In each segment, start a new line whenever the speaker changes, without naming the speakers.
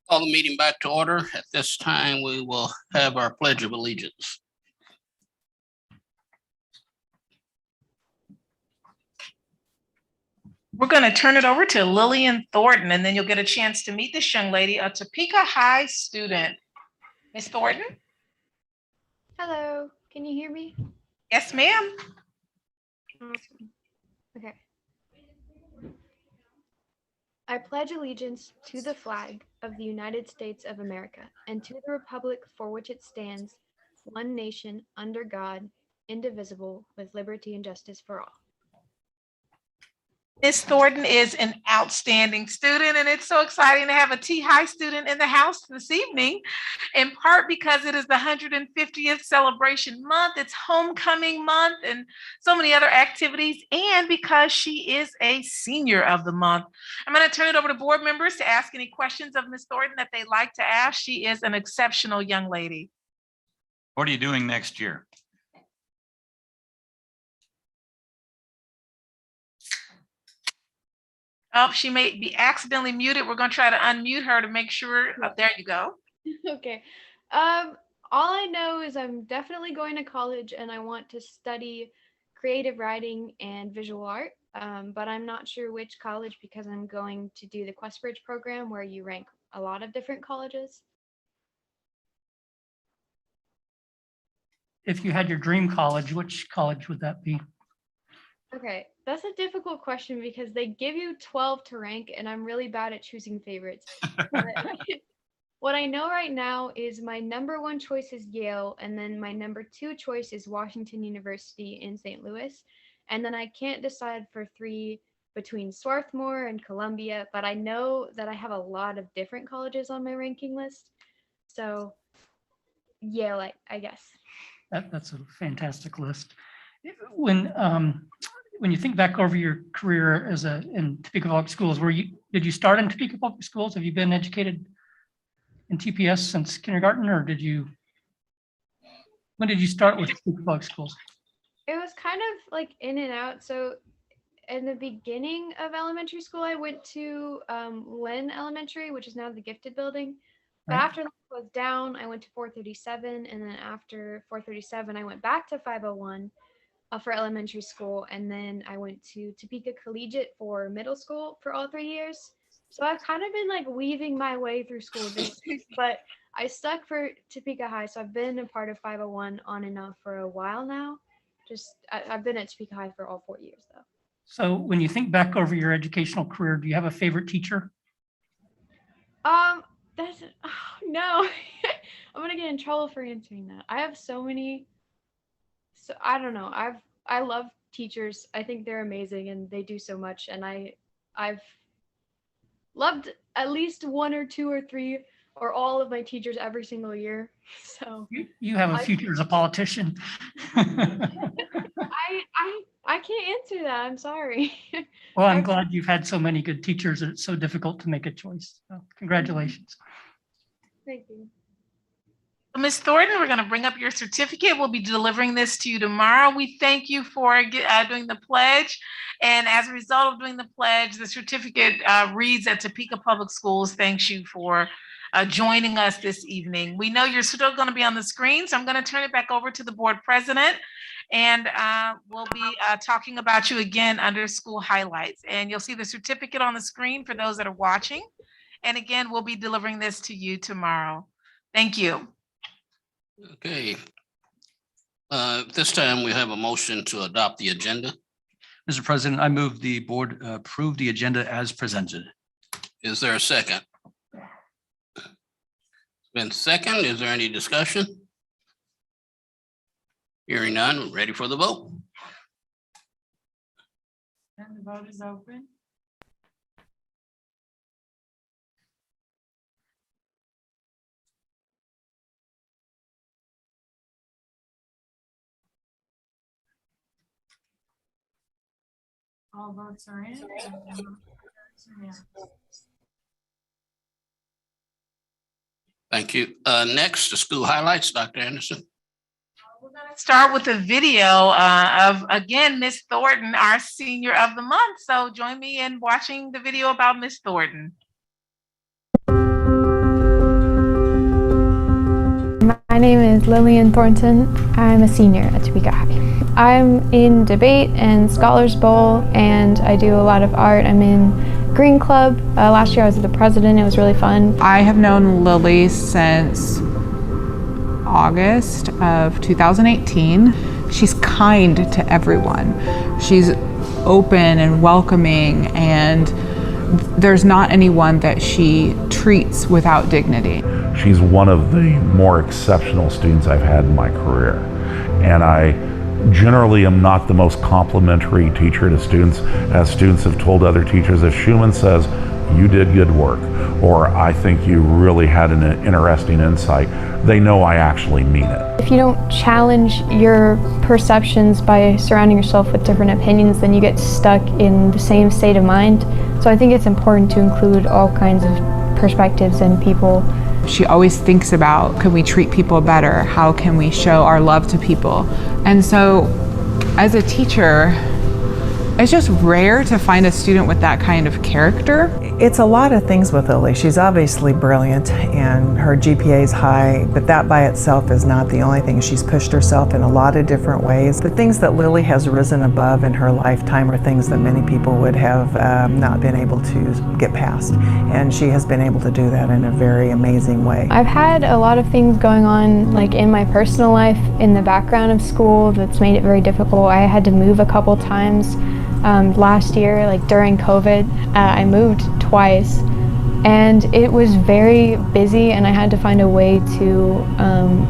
Call the meeting back to order. At this time, we will have our Pledge of Allegiance.
We're going to turn it over to Lillian Thornton, and then you'll get a chance to meet this young lady, a Topeka High student. Ms. Thornton?
Hello, can you hear me?
Yes, ma'am.
Awesome. Okay. I pledge allegiance to the flag of the United States of America and to the republic for which it stands, one nation, under God, indivisible, with liberty and justice for all.
Ms. Thornton is an outstanding student, and it's so exciting to have a T High student in the house this evening, in part because it is the 150th celebration month, it's homecoming month, and so many other activities, and because she is a senior of the month. I'm going to turn it over to board members to ask any questions of Ms. Thornton that they'd like to ask. She is an exceptional young lady.
What are you doing next year?
Oh, she may be accidentally muted. We're going to try to unmute her to make sure. Oh, there you go.
Okay. All I know is I'm definitely going to college and I want to study creative writing and visual art. But I'm not sure which college because I'm going to do the Questbridge program where you rank a lot of different colleges.
If you had your dream college, which college would that be?
Okay, that's a difficult question because they give you 12 to rank and I'm really bad at choosing favorites. But what I know right now is my number one choice is Yale, and then my number two choice is Washington University in St. Louis. And then I can't decide for three between Swarthmore and Columbia, but I know that I have a lot of different colleges on my ranking list. So Yale, I guess.
That's a fantastic list. When you think back over your career in Topeka Public Schools, did you start in Topeka Public Schools? Have you been educated in TPS since kindergarten, or when did you start with Topeka Public Schools?
It was kind of like in and out. So in the beginning of elementary school, I went to Lynn Elementary, which is now the Gifted Building. But
Right.
after that was down, I went to 437, and then after 437, I went back to 501 for elementary school, and then I went to Topeka Collegiate for middle school for all 3 years. So I've kind of been like weaving my way through school districts, but I stuck for Topeka High, so I've been a part of 501 on and off for a while now. I've been at Topeka High for all 4 years though.
So when you think back over your educational career, do you have a favorite teacher?
No. I'm gonna get in trouble for answering that. I have so many. So I don't know. I love teachers. I think they're amazing and they do so much. And I've loved at least one or two or three or all of my teachers every single year. So
You have a future as a politician.
I can't answer that. I'm sorry.
Well, I'm glad you've had so many good teachers that it's so difficult to make a choice. So congratulations.
Thank you.
Ms. Thornton, we're going to bring up your certificate. We'll be delivering this to you tomorrow. We thank you for doing the pledge. And as a result of doing the pledge, the certificate reads that Topeka Public Schools thanks you for joining us this evening. We know you're still going to be on the screen, so I'm going to turn it back over to the board president. And we'll be talking about you again under school highlights. And you'll see the certificate on the screen for those that are watching. And again, we'll be delivering this to you tomorrow. Thank you.
Okay. This time we have a motion to adopt the agenda.
Mr. President, I move the board approve the agenda as presented.
Is there a second? It's been second. Is there any discussion? Hearing none, ready for the vote.
And the vote is open. All votes are in.
Thank you. Next, the school highlights, Dr. Anderson.
We're going to start with a video of, again, Miss Thornton, our senior of the month. So join me in watching the video about Miss Thornton.
My name is Lillian Thornton. I'm a senior at Topeka High. I'm in debate and Scholars Bowl, and I do a lot of art. I'm in Green Club. Last year I was the president. It was really fun.
I have known Lily since August of 2018. She's kind to everyone. She's open and welcoming, and there's not anyone that she treats without dignity.
She's one of the more exceptional students I've had in my career. And I generally am not the most complimentary teacher to students, as students have told other teachers. If Schumann says, "You did good work," or "I think you really had an interesting insight," they know I actually mean it.
If you don't challenge your perceptions by surrounding yourself with different opinions, then you get stuck in the same state of mind. So I think it's important to include all kinds of perspectives and people.
She always thinks about, can we treat people better? How can we show our love to people? And so as a teacher, it's just rare to find a student with that kind of character.
It's a lot of things with Lily. She's obviously brilliant and her GPA is high, but that by itself is not the only thing. She's pushed herself in a lot of different ways. The things that Lily has risen above in her lifetime are things that many people would have not been able to get past. And she has been able to do that in a very amazing way.
I've had a lot of things going on, like in my personal life, in the background of school, that's made it very difficult. I had to move a couple times. Last year, like during COVID, I moved twice, and it was very busy, and I had to find a way to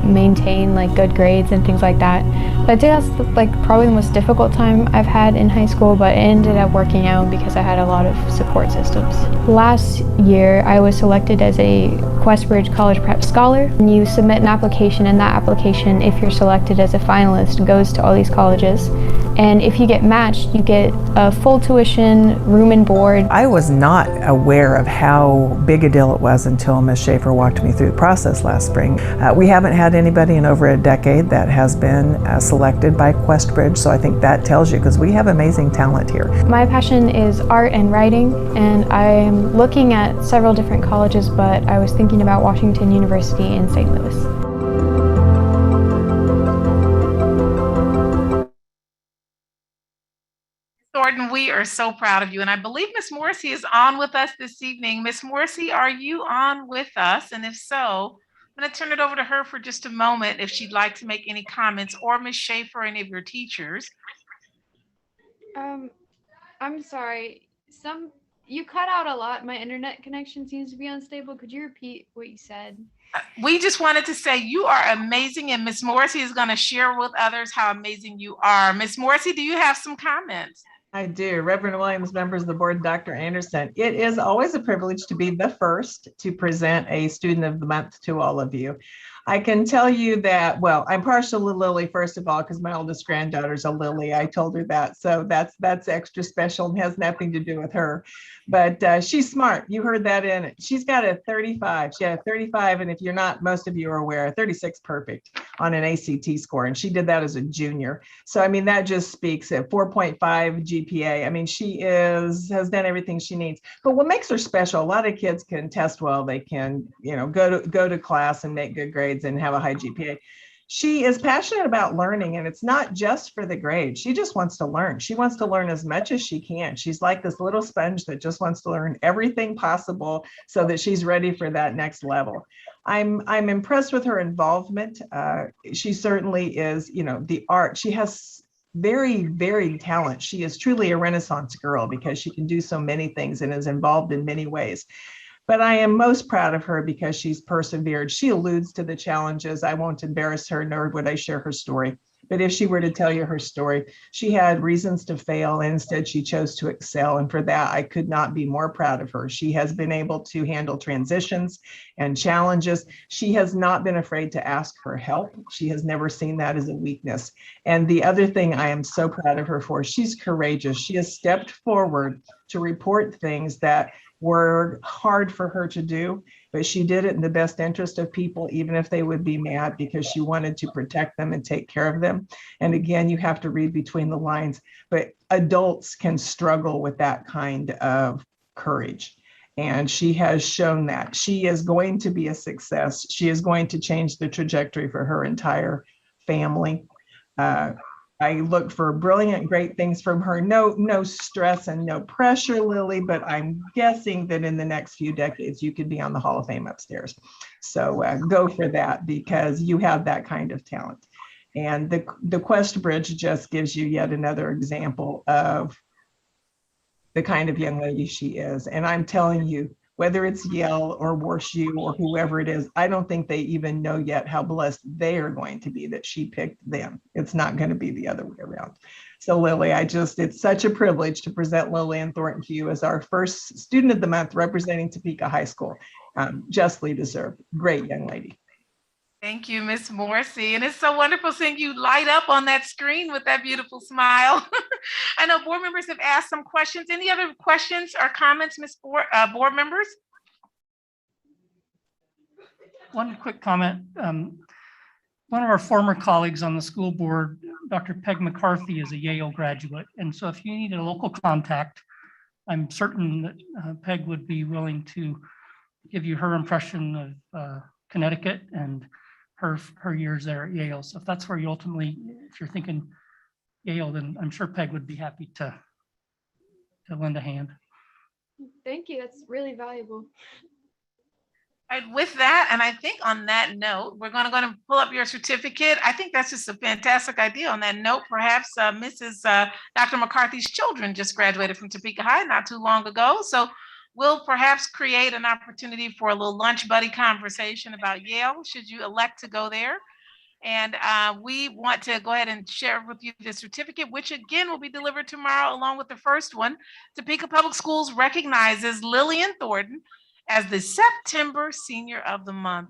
maintain like good grades and things like that. So I think that's like probably the most difficult time I've had in high school, but it ended up working out because I had a lot of support systems. Last year, I was selected as a Questbridge College Prep Scholar. And you submit an application, and that application, if you're selected as a finalist, goes to all these colleges. And if you get matched, you get a full tuition, room and board.
I was not aware of how big a deal it was until Ms. Schaefer walked me through the process last spring. We haven't had anybody in over a decade that has been selected by Questbridge, so I think that tells you, because we have amazing talent here.
My passion is art and writing, and I'm looking at several different colleges, but I was thinking about Washington University in St. Louis.
Thornton, we are so proud of you. And I believe Miss Morrissey is on with us this evening. Miss Morrissey, are you on with us? And if so, I'm going to turn it over to her for just a moment if she'd like to make any comments, or Miss Schaefer, any of your teachers.
I'm sorry. You cut out a lot. My internet connection seems to be unstable. Could you repeat what you said?
We just wanted to say you are amazing, and Miss Morrissey is going to share with others how amazing you are. Miss Morrissey, do you have some comments?
I do. Reverend Williams, members of the board, Dr. Anderson. It is always a privilege to be the first to present a student of the month to all of you. I can tell you that, well, I'm partial to Lily, first of all, because my oldest granddaughter's a Lily. I told her that. So that's extra special and has nothing to do with her. But she's smart. You heard that in it. She's got a 35. She had a 35. And if you're not, most of you are aware, a 36 perfect on an ACT score. And she did that as a junior. So, I mean, that just speaks at 4.5 GPA. I mean, she has done everything she needs. But what makes her special, a lot of kids can test well. They can, go to class and make good grades and have a high GPA. She is passionate about learning, and it's not just for the grade. She just wants to learn. She wants to learn as much as she can. She's like this little sponge that just wants to learn everything possible so that she's ready for that next level. I'm impressed with her involvement. She certainly is, the art. She has very varied talent. She is truly a Renaissance girl because she can do so many things and is involved in many ways. But I am most proud of her because she's persevered. She alludes to the challenges. I won't embarrass her, nor would I share her story. But if she were to tell you her story, she had reasons to fail, and instead she chose to excel. And for that, I could not be more proud of her. She has been able to handle transitions and challenges. She has not been afraid to ask for help. She has never seen that as a weakness. And the other thing I am so proud of her for, she's courageous. She has stepped forward to report things that were hard for her to do, but she did it in the best interest of people, even if they would be mad, because she wanted to protect them and take care of them. And again, you have to read between the lines, but adults can struggle with that kind of courage. And she has shown that. She is going to be a success. She is going to change the trajectory for her entire family. I look for brilliant, great things from her. No stress and no pressure, Lily, but I'm guessing that in the next few decades, you could be on the Hall of Fame upstairs. So go for that, because you have that kind of talent. And the Quest Bridge just gives you yet another example of the kind of young lady she is. And I'm telling you, whether it's Yale or WashU or whoever it is, I don't think they even know yet how blessed they are going to be that she picked them. It's not going to be the other way around. So Lily, it's such a privilege to present Lillian Thornton to you as our first student of the month representing Topeka High School. Justly deserved. Great young lady.
Thank you, Miss Morrissey. And it's so wonderful seeing you light up on that screen with that beautiful smile. I know board members have asked some questions. Any other questions or comments, board members?
One quick comment. One of our former colleagues on the school board, Dr. Peg McCarthy, is a Yale graduate. And so if you need a local contact, I'm certain that Peg would be willing to give you her impression of Connecticut and her years there at Yale. So if that's where you ultimately, if you're thinking Yale, then I'm sure Peg would be happy to lend a hand.
Thank you. That's really valuable.
And with that, and I think on that note, we're going to pull up your certificate. I think that's just a fantastic idea. On that note, perhaps Dr. McCarthy's children just graduated from Topeka High not too long ago. So we'll perhaps create an opportunity for a little lunch buddy conversation about Yale, should you elect to go there. And we want to go ahead and share with you the certificate, which again will be delivered tomorrow along with the first one. Topeka Public Schools recognizes Lillian Thornton as the September Senior of the Month.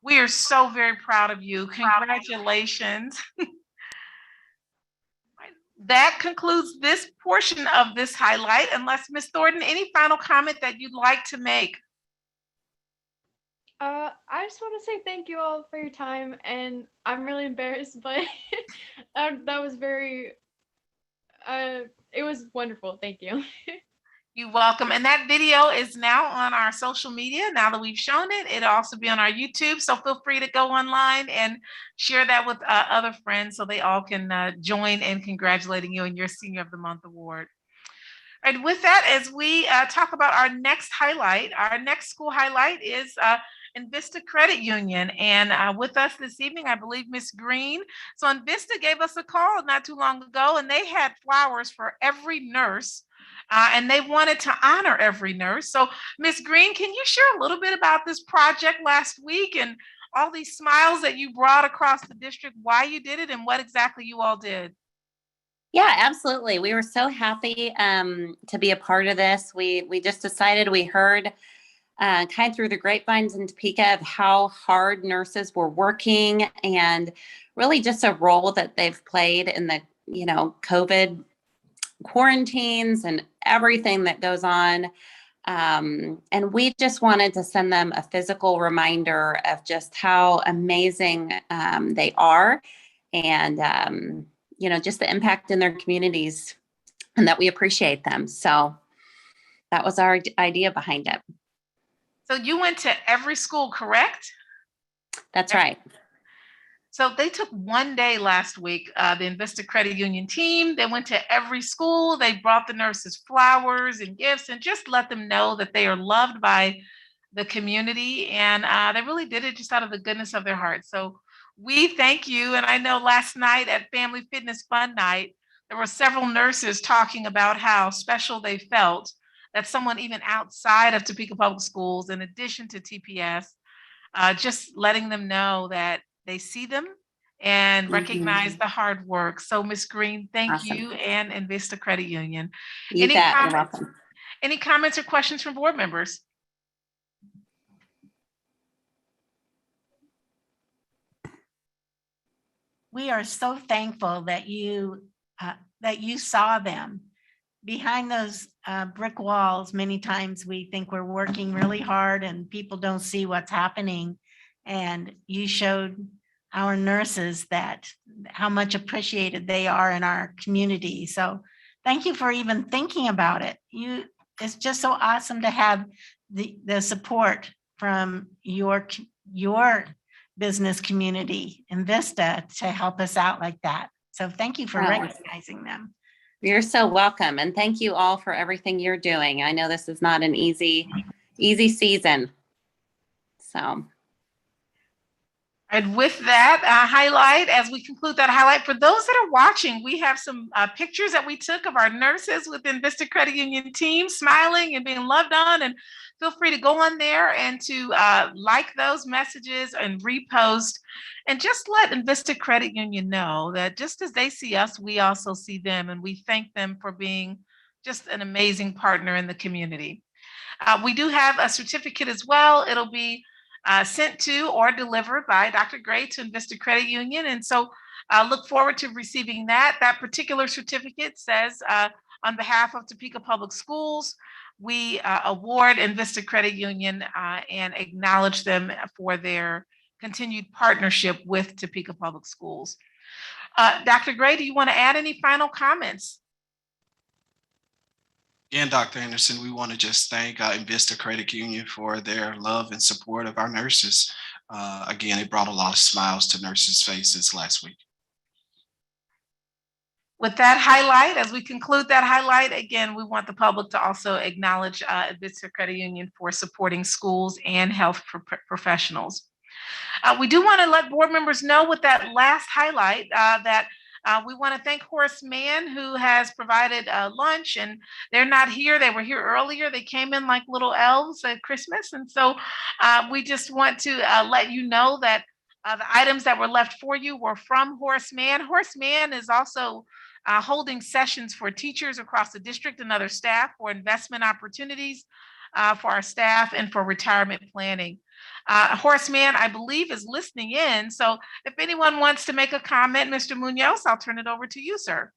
We are so very proud of you. Congratulations. That concludes this portion of this highlight, unless Ms. Thornton, any final comment that you'd like to make?
I just want to say thank you all for your time, and I'm really embarrassed, but that was very, it was wonderful. Thank you.
You're welcome. And that video is now on our social media. Now that we've shown it, it'll also be on our YouTube. So feel free to go online and share that with other friends so they all can join in congratulating you on your Senior of the Month award. All right, with that, as we talk about our next highlight, our next school highlight is Invista Credit Union. And with us this evening, I believe Ms. Green. So Invista gave us a call not too long ago, and they had flowers for every nurse. And they wanted to honor every nurse. So Ms. Green, can you share a little bit about this project last week and all these smiles that you brought across the district, why you did it and what exactly you all did?
Yeah, absolutely. We were so happy to be a part of this. We just decided, we heard kind of through the grapevines in Topeka of how hard nurses were working and really just a role that they've played in the, COVID quarantines and everything that goes on. And we just wanted to send them a physical reminder of just how amazing they are and, just the impact in their communities and that we appreciate them. So that was our idea behind it.
So you went to every school, correct?
That's right.
So they took one day last week, the Invista Credit Union team. They went to every school. They brought the nurses flowers and gifts and just let them know that they are loved by the community. And they really did it just out of the goodness of their hearts. So we thank you. And I know last night at Family Fitness Fun Night, there were several nurses talking about how special they felt that someone even outside of Topeka Public Schools, in addition to TPS, just letting them know that they see them and recognize the hard work. So Ms. Green, thank
Awesome.
you, and Invista Credit Union.
You
Any
bet. You're
comments?
welcome.
Any comments or questions from board members?
We are so thankful that you saw them behind those brick walls. Many times we think we're working really hard and people don't see what's happening. And you showed our nurses that how much appreciated they are in our community. So thank you for even thinking about it. It's just so awesome to have the support from your business community in Vista to help us out like that. So thank you for recognizing them.
You're so welcome. And thank you all for everything you're doing. I know this is not an easy season. So.
And with that highlight, as we conclude that highlight, for those that are watching, we have some pictures that we took of our nurses within Vista Credit Union team smiling and being loved on. And feel free to go on there and to like those messages and repost. And just let Vista Credit Union know that just as they see us, we also see them. And we thank them for being just an amazing partner in the community. We do have a certificate as well. It'll be sent to or delivered by Dr. Gray to Vista Credit Union. And so look forward to receiving that. That particular certificate says, on behalf of Topeka Public Schools, we award Vista Credit Union and acknowledge them for their continued partnership with Topeka Public Schools. Dr. Gray, do you want to add any final comments?
Again, Dr. Anderson, we want to just thank Vista Credit Union for their love and support of our nurses. Again, it brought a lot of smiles to nurses' faces last week.
With that highlight, as we conclude that highlight, again, we want the public to also acknowledge Vista Credit Union for supporting schools and health professionals. We do want to let board members know with that last highlight that we want to thank Horace Mann, who has provided lunch, and they're not here. They were here earlier. They came in like little elves at Christmas. And so we just want to let you know that the items that were left for you were from Horace Mann. Horace Mann is also holding sessions for teachers across the district and other staff for investment opportunities for our staff and for retirement planning. Horace Mann, I believe, is listening in. So if anyone wants to make a comment, Mr. Munoz, I'll turn it over to you, sir.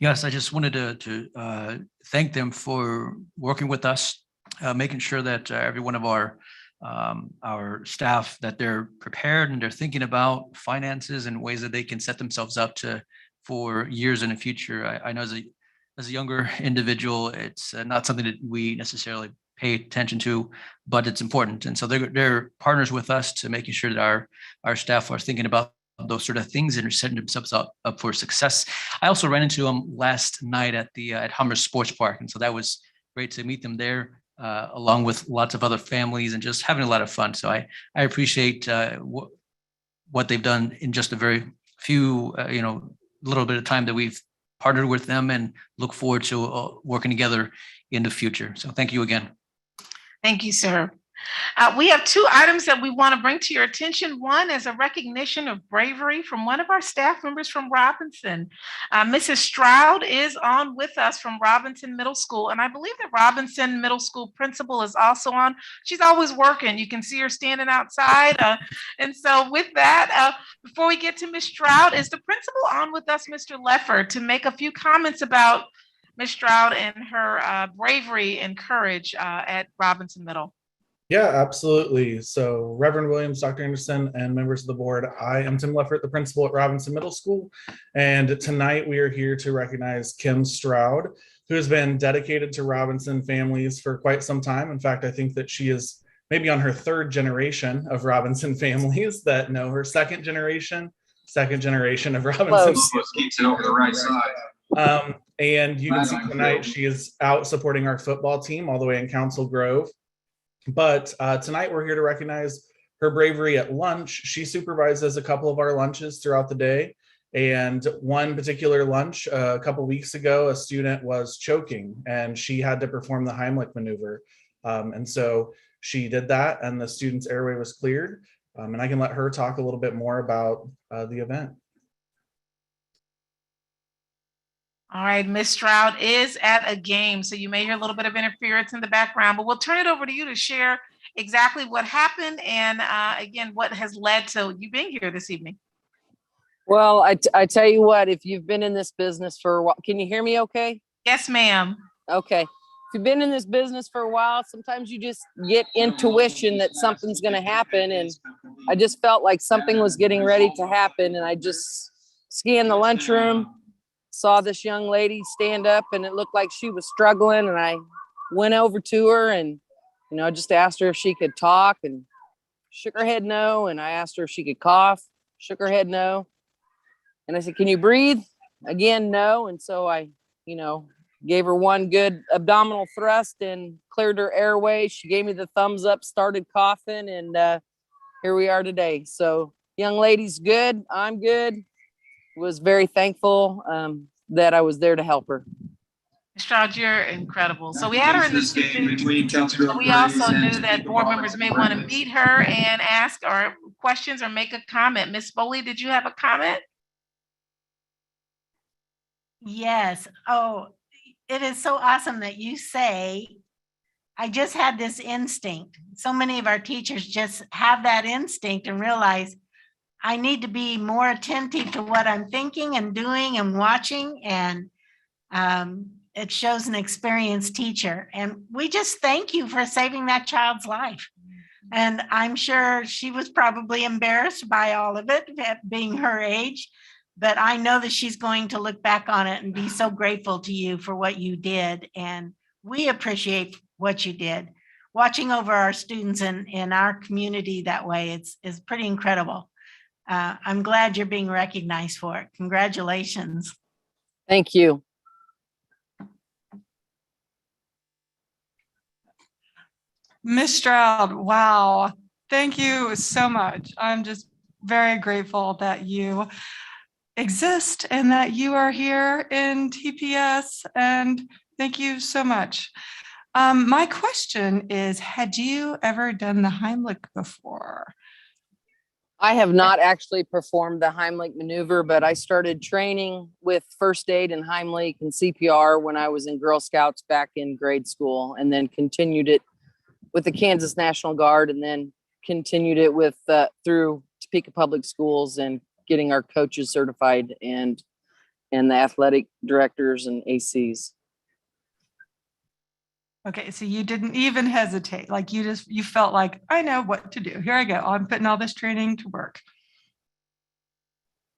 Yes, I just wanted to thank them for working with us, making sure that every one of our staff, that they're prepared and they're thinking about finances and ways that they can set themselves up for years in the future. I know as a younger individual, it's not something that we necessarily pay attention to, but it's important. And so they're partners with us to making sure that our staff are thinking about those sort of things and are setting themselves up for success. I also ran into them last night at Hummer Sports Park. And so that was great to meet them there, along with lots of other families and just having a lot of fun. So I appreciate what they've done in just a very few, little bit of time that we've partnered with them, and look forward to working together in the future. So thank you again.
Thank you, sir. We have two items that we want to bring to your attention. One is a recognition of bravery from one of our staff members from Robinson. Mrs. Stroud is on with us from Robinson Middle School, and I believe the Robinson Middle School principal is also on. She's always working. You can see her standing outside. And so with that, before we get to Ms. Stroud, is the principal on with us, Mr. Leffert, to make a few comments about Ms. Stroud and her bravery and courage at Robinson Middle?
Yeah, absolutely. So Reverend Williams, Dr. Anderson, and members of the board, I am Tim Leffert, the principal at Robinson Middle School. And tonight we are here to recognize Kim Stroud, who has been dedicated to Robinson families for quite some time. In fact, I think that she is maybe on her third generation of Robinson families that know her, second generation of Robinson.
Keeps it over the right side.
And you can see tonight she is out supporting our football team all the way in Council Grove. But tonight we're here to recognize her bravery at lunch. She supervises a couple of our lunches throughout the day. And one particular lunch a couple weeks ago, a student was choking and she had to perform the Heimlich maneuver. And so she did that and the student's airway was cleared. And I can let her talk a little bit more about the event.
All right, Ms. Stroud is at a game, so you may hear a little bit of interference in the background, but we'll turn it over to you to share exactly what happened and again, what has led to you being here this evening.
Well, I tell you what, if you've been in this business for a while, can you hear me okay?
Yes, ma'am.
Okay. If you've been in this business for a while, sometimes you just get intuition that something's going to happen. And I just felt like something was getting ready to happen. And I just scanned the lunchroom, saw this young lady stand up, and it looked like she was struggling. And I went over to her and, I just asked her if she could talk, and shook her head no. And I asked her if she could cough, shook her head no. And I said, can you breathe? Again, no. And so I, gave her one good abdominal thrust and cleared her airway. She gave me the thumbs up, started coughing, and here we are today. So young lady's good. I'm good. Was very thankful that I was there to help her.
Ms. Stroud, you're incredible. So we had her in the student, but we also knew that board members may want to meet her and ask or questions or make a comment. Ms. Foley, did you have a comment?
Yes. Oh, it is so awesome that you say, I just had this instinct. So many of our teachers just have that instinct and realize I need to be more attentive to what I'm thinking and doing and watching. And it shows an experienced teacher. And we just thank you for saving that child's life. And I'm sure she was probably embarrassed by all of it, being her age. But I know that she's going to look back on it and be so grateful to you for what you did. And we appreciate what you did. Watching over our students in our community that way, is pretty incredible. I'm glad you're being recognized for it. Congratulations.
Thank you.
Ms. Stroud, wow. Thank you so much. I'm just very grateful that you exist and that you are here in TPS, and thank you so much. My question is, had you ever done the Heimlich before?
I have not actually performed the Heimlich maneuver, but I started training with first aid and Heimlich and CPR when I was in Girl Scouts back in grade school, and then continued it with the Kansas National Guard, and then continued it with through Topeka Public Schools and getting our coaches certified and the athletic directors and ACs.
Okay, so you didn't even hesitate. Like you felt like, I know what to do. Here I go. I'm putting all this training to work.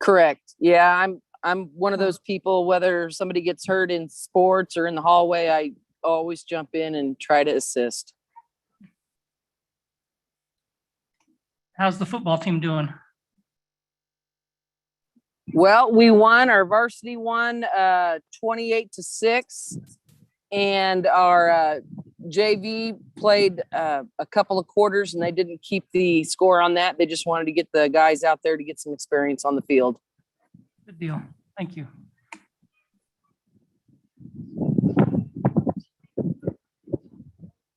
Correct. Yeah, I'm one of those people, whether somebody gets hurt in sports or in the hallway, I always jump in and try to assist.
How's the football team doing?
Well, we won. Our varsity won 28-6, and our JV played a couple of quarters, and they didn't keep the score on that. They just wanted to get the guys out there to get some experience on the field.
Good deal. Thank you.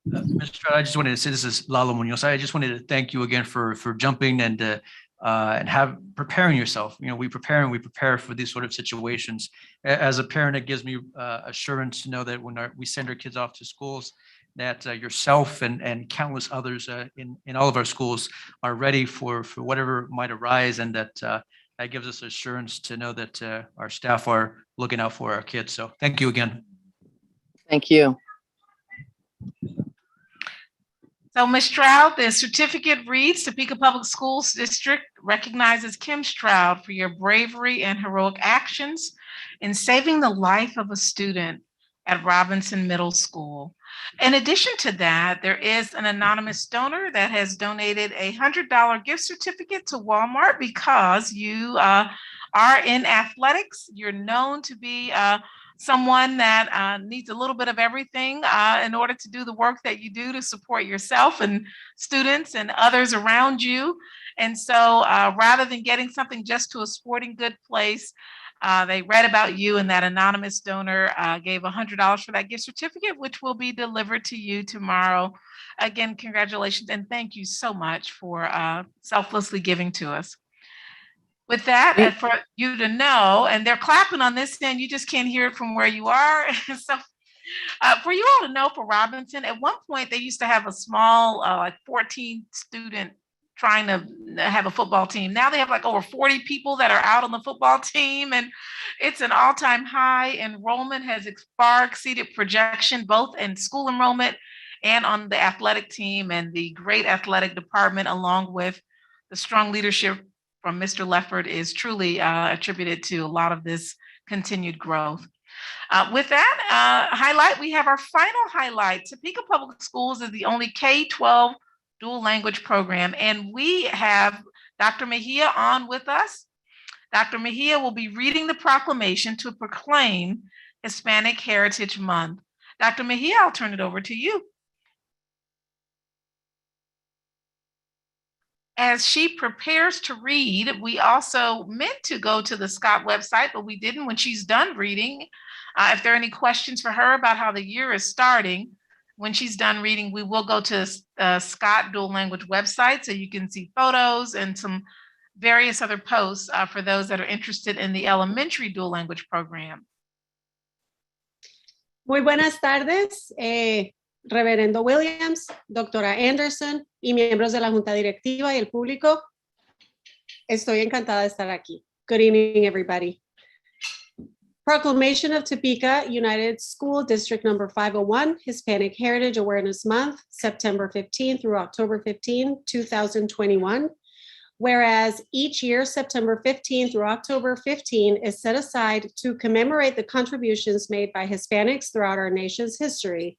Mr. Stroud, I just wanted to say, this is Lalo Munoz. I just wanted to thank you again for jumping and preparing yourself. We prepare for these sort of situations. As a parent, it gives me assurance to know that when we send our kids off to schools, that yourself and countless others in all of our schools are ready for whatever might arise, and that gives us assurance to know that our staff are looking out for our kids. So thank you again.
Thank you.
So Ms. Stroud, the certificate reads, Topeka Public Schools District recognizes Kim Stroud for your bravery and heroic actions in saving the life of a student at Robinson Middle School. In addition to that, there is an anonymous donor that has donated a $100 gift certificate to Walmart because you are in athletics. You're known to be someone that needs a little bit of everything in order to do the work that you do to support yourself and students and others around you. And so rather than getting something just to a sporting good place, They read about you, and that anonymous donor gave $100 for that gift certificate, which will be delivered to you tomorrow. Again, congratulations, and thank you so much for selflessly giving to us. With that, and for you to know, and they're clapping on this end, you just can't hear it from where you are. So for you all to know, for Robinson, at one point they used to have a small, like 14 student trying to have a football team. Now they have like over 40 people that are out on the football team, and it's an all-time high. Enrollment has far exceeded projection, both in school enrollment and on the athletic team, and the great athletic department, along with the strong leadership from Mr. Lefford, is truly attributed to a lot of this continued growth. With that highlight, we have our final highlight. Topeka Public Schools is the only K-12 dual language program, and we have Dr. Mejia on with us. Dr. Mejia will be reading the proclamation to proclaim Hispanic Heritage Month. Dr. Mejia, I'll turn it over to you. As she prepares to read, we also meant to go to the Scott website, but we didn't. When she's done reading, if there are any questions for her about how the year is starting, when she's done reading, we will go to Scott Dual Language website so you can see photos and some various other posts for those that are interested in the elementary dual language program.
Muy buenas tardes, Reverendo Williams, Doctora Anderson y miembros de la Junta Directiva y el público. Estoy encantada de estar aquí. Good evening, everybody. Proclamation of Topeka United School District Number 501, Hispanic Heritage Awareness Month, September 15 through October 15, 2021. Whereas each year, September 15 through October 15 is set aside to commemorate the contributions made by Hispanics throughout our nation's history.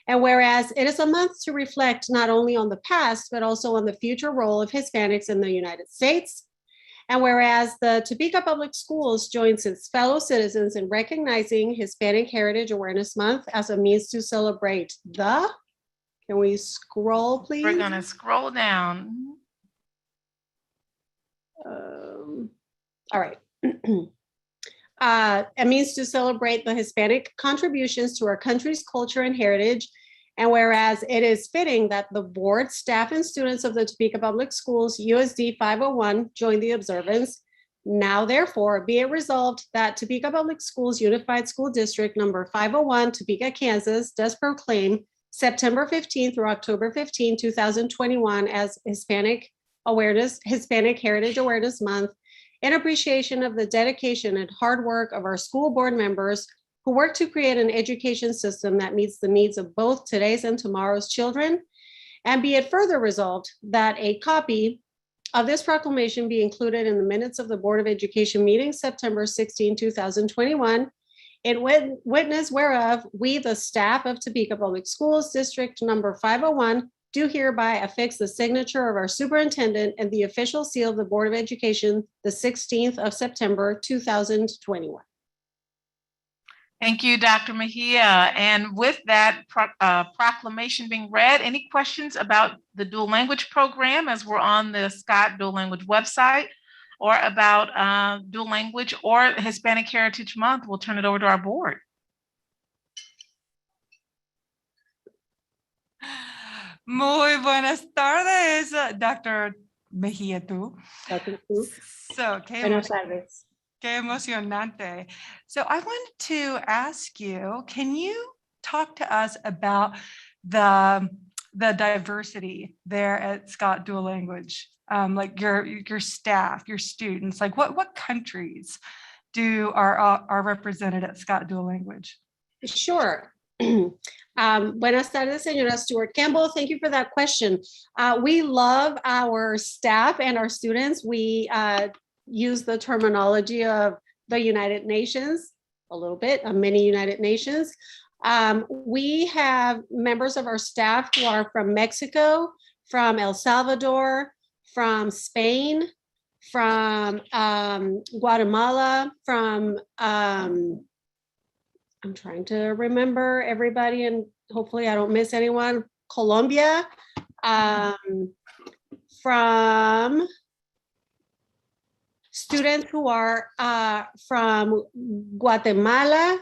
And whereas it is a month to reflect not only on the past, but also on the future role of Hispanics in the United States. And whereas the Topeka Public Schools joins its fellow citizens in recognizing Hispanic Heritage Awareness Month as a means to celebrate the, can we scroll, please?
We're gonna scroll down.
All right. A means to celebrate the Hispanic contributions to our country's culture and heritage. And whereas it is fitting that the board, staff, and students of the Topeka Public Schools USD 501 join the observance, now therefore be it resolved that Topeka Public Schools Unified School District number 501, Topeka, Kansas, does proclaim September 15 through October 15, 2021 as Hispanic Heritage Awareness Month, in appreciation of the dedication and hard work of our school board members who work to create an education system that meets the needs of both today's and tomorrow's children. And be it further resolved that a copy of this proclamation be included in the minutes of the Board of Education meeting September 16, 2021, in witness whereof we, the staff of Topeka Public Schools District number 501, do hereby affix the signature of our superintendent and the official seal of the Board of Education the 16th of September, 2021.
Thank you, Dr. Mejia. And with that proclamation being read, any questions about the dual language program as we're on the Scott Dual Language website, or about dual language or Hispanic Heritage Month? We'll turn it over to our board.
Muy buenas tardes, Dr. Mejia, tú. So,
Buenas tardes.
Qué emocionante. So I wanted to ask you, can you talk to us about the diversity there at Scott Dual Language? Like your staff, your students, like what countries are represented at Scott Dual Language?
Sure. Buenas tardes, Señora Stewart Campbell. Thank you for that question. We love our staff and our students. We use the terminology of the United Nations, a little bit, a mini United Nations. We have members of our staff who are from Mexico, from El Salvador, from Spain, from Guatemala, from, I'm trying to remember everybody and hopefully I don't miss anyone, Colombia, from students who are from Guatemala,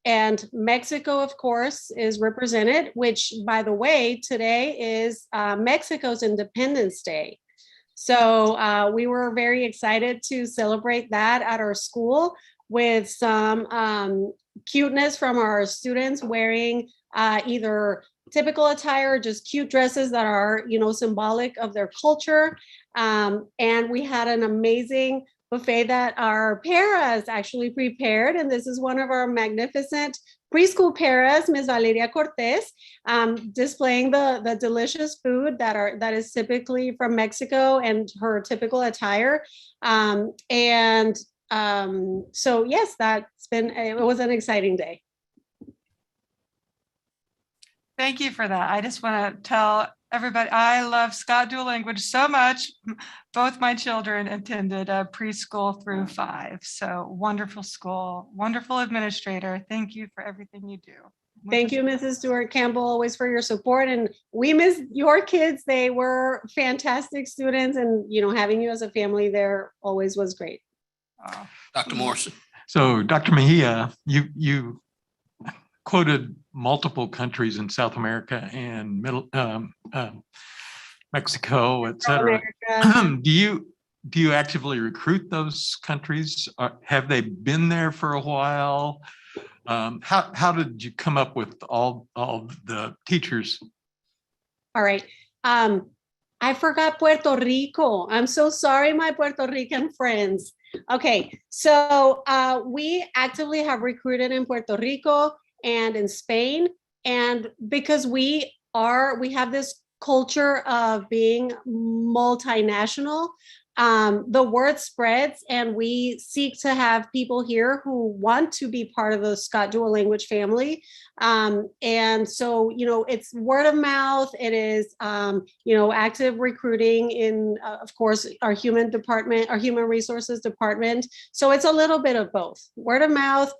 and Mexico, of course, is represented, which, by the way, today is Mexico's Independence Day. So we were very excited to celebrate that at our school with some cuteness from our students wearing either typical attire, just cute dresses that are, symbolic of their culture. And we had an amazing buffet that our paras actually prepared. And this is one of our magnificent preschool paras, Ms. Valeria Cortez, displaying the delicious food that is typically from Mexico and her typical attire. So yes, it was an exciting day.
Thank you for that. I just want to tell everybody, I love Scott Dual Language so much. Both my children attended preschool through 5. So wonderful school, wonderful administrator. Thank you for everything you do.
Thank you, Mrs. Stewart Campbell, always for your support. And we miss your kids. They were fantastic students, and having you as a family there always was great.
Dr. Morrison.
So Dr. Mejia, you quoted multiple countries in South America and Mexico, et cetera. Do you actively recruit those countries? Have they been there for a while? How did you come up with all the teachers?
All right. I forgot Puerto Rico. I'm so sorry, my Puerto Rican friends. Okay, so we actively have recruited in Puerto Rico and in Spain. And because we have this culture of being multinational, the word spreads, and we seek to have people here who want to be part of the Scott Dual Language family. And so, it's word of mouth. It is, active recruiting in, of course, our human resources department. So it's a little bit of both word of mouth,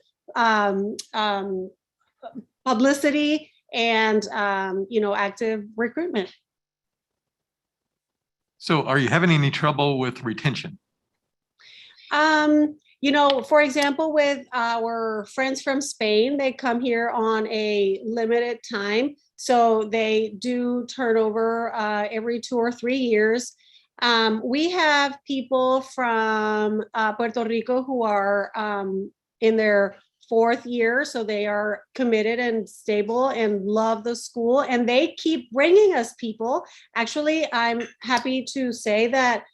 publicity, and, active recruitment.
So are you having any trouble with retention?
For example, with our friends from Spain, they come here on a limited time. So they do turnover every 2 or 3 years. We have people from Puerto Rico who are in their 4th year, so they are committed and stable and love the school, and they keep bringing us people. Actually, I'm happy to say that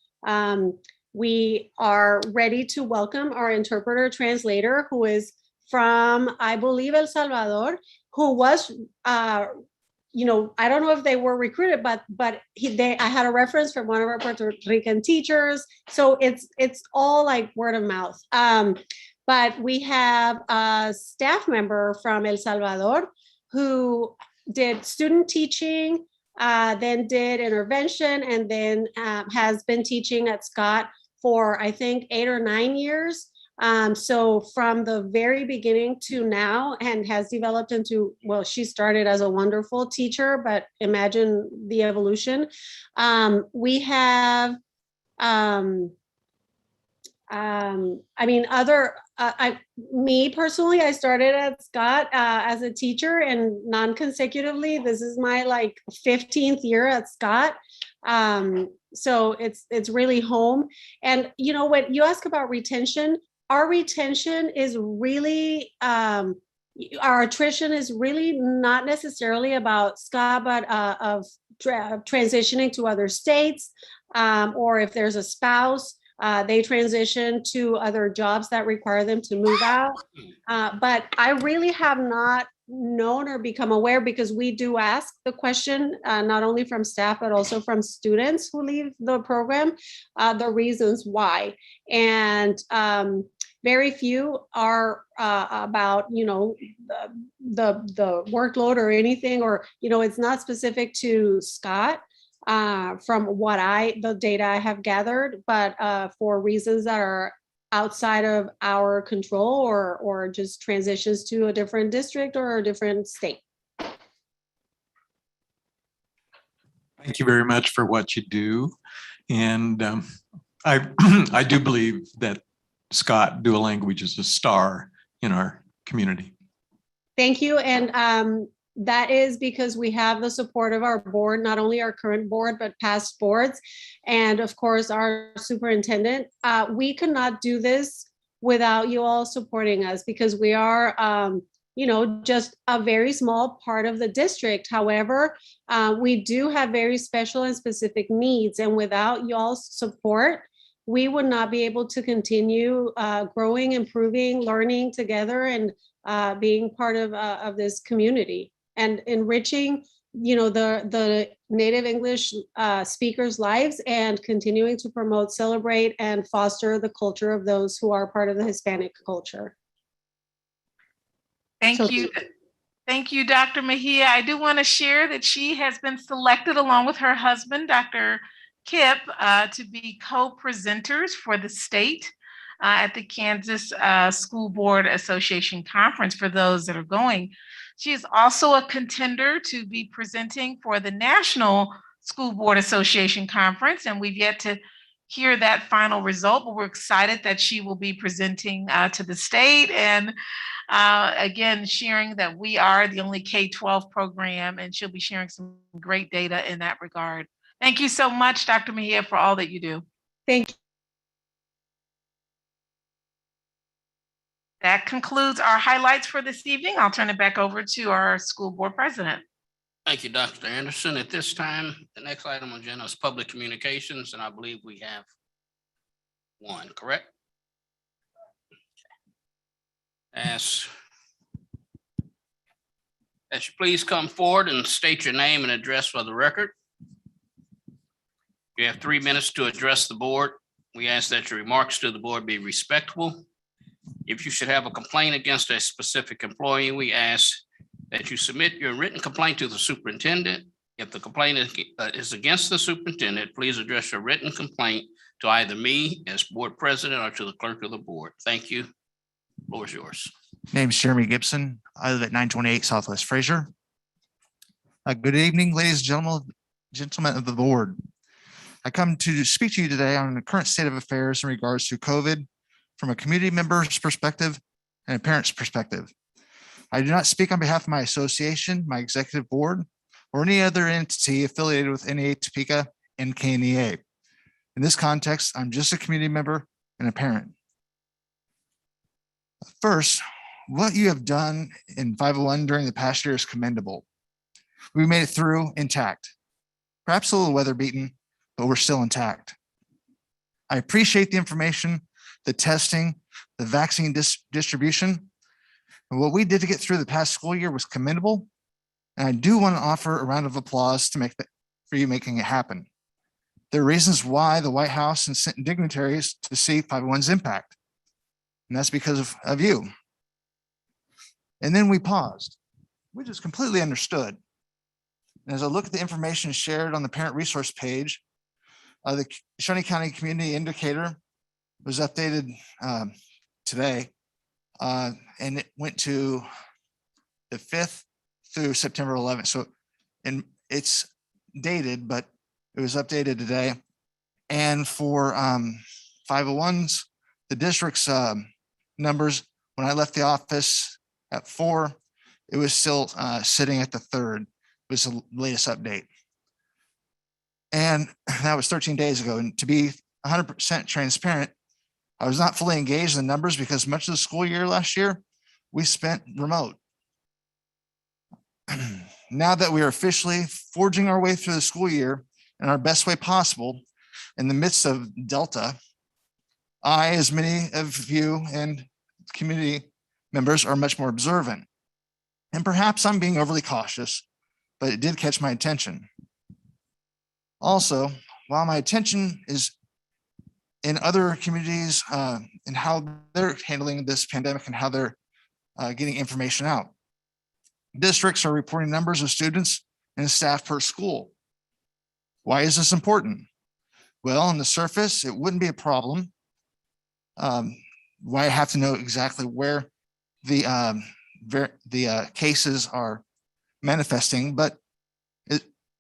we are ready to welcome our interpreter translator, who is from, I believe, El Salvador, who was, I don't know if they were recruited, but I had a reference from one of our Puerto Rican teachers. So it's all like word of mouth. But we have a staff member from El Salvador who did student teaching, then did intervention, and then has been teaching at Scott for, I think, 8 or 9 years. So from the very beginning to now, and has developed into, well, she started as a wonderful teacher, but imagine the evolution. We have, me personally, I started at Scott as a teacher, and non-consecutively, this is my 15th year at Scott. So it's really home. And when you ask about retention, our retention is really, our attrition is really not necessarily about Scott, but of transitioning to other states, or if there's a spouse, they transition to other jobs that require them to move out. But I really have not known or become aware, because we do ask the question, not only from staff, but also from students who leave the program, the reasons why. And very few are about, the workload or anything, or, it's not specific to Scott. From the data I have gathered, but for reasons that are outside of our control, or just transitions to a different district or a different state.
Thank you very much for what you do. And I do believe that Scott dual language is a star in our community.
Thank you. And that is because we have the support of our board, not only our current board, but past boards. And of course, our superintendent. We could not do this without you all supporting us because we are, just a very small part of the district. However, we do have very special and specific needs. And without y'all's support, we would not be able to continue growing, improving, learning together, and being part of this community and enriching, the native English speakers' lives and continuing to promote, celebrate, and foster the culture of those who are part of the Hispanic culture.
Thank you. Thank you, Dr. Mejia. I do want to share that she has been selected along with her husband, Dr. Kip, to be co-presenters for the state at the Kansas School Board Association Conference for those that are going. She is also a contender to be presenting for the National School Board Association Conference, and we've yet to hear that final result, but we're excited that she will be presenting to the state and again, sharing that we are the only K-12 program, and she'll be sharing some great data in that regard. Thank you so much, Dr. Mejia, for all that you do.
Thank you.
That concludes our highlights for this evening. I'll turn it back over to our school board president.
Thank you, Dr. Anderson. At this time, the next item on the agenda is public communications, and I believe we have one, correct? As you please come forward and state your name and address for the record. You have 3 minutes to address the board. We ask that your remarks to the board be respectful. If you should have a complaint against a specific employee, we ask that you submit your written complaint to the superintendent. If the complaint is against the superintendent, please address your written complaint to either me as board president or to the clerk of the board. Thank you. Floor is yours.
Name's Jeremy Gibson. I live at 928 Southwest Fraser. Good evening, ladies and gentlemen of the board. I come to speak to you today on the current state of affairs in regards to COVID from a community member's perspective and a parent's perspective. I do not speak on behalf of my association, my executive board, or any other entity affiliated with NEA Topeka and KNEA. In this context, I'm just a community member and a parent. First, what you have done in 501 during the past year is commendable. We made it through intact, perhaps a little weather beaten, but we're still intact. I appreciate the information, the testing, the vaccine distribution, and what we did to get through the past school year was commendable. And I do want to offer a round of applause to for you making it happen. There are reasons why the White House sent dignitaries to see 501's impact. And that's because of you. And then we paused. We just completely understood. And as I look at the information shared on the parent resource page, the Shawnee County Community Indicator was updated today, and it went to the 5th through September 11th. So, and it's dated, but it was updated today. And for 501s, the district's numbers, when I left the office at 4, it was still sitting at the 3rd. It was the latest update. And that was 13 days ago. And to be 100% transparent, I was not fully engaged in the numbers because much of the school year last year, we spent remote. Now that we are officially forging our way through the school year in our best way possible in the midst of Delta, I, as many of you and community members, are much more observant. And perhaps I'm being overly cautious, but it did catch my attention. Also, while my attention is in other communities and how they're handling this pandemic and how they're getting information out, districts are reporting numbers of students and staff per school. Why is this important? Well, on the surface, it wouldn't be a problem. Why I have to know exactly where the cases are manifesting, but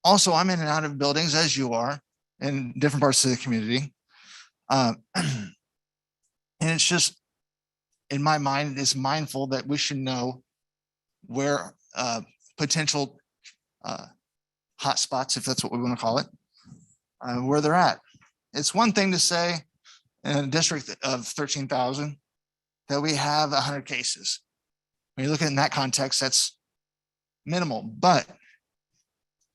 also I'm in and out of buildings as you are in different parts of the community. And it's just, in my mind, it's mindful that we should know where potential hot spots, if that's what we want to call it, where they're at. It's one thing to say in a district of 13,000 that we have 100 cases. When you look at it in that context, that's minimal. But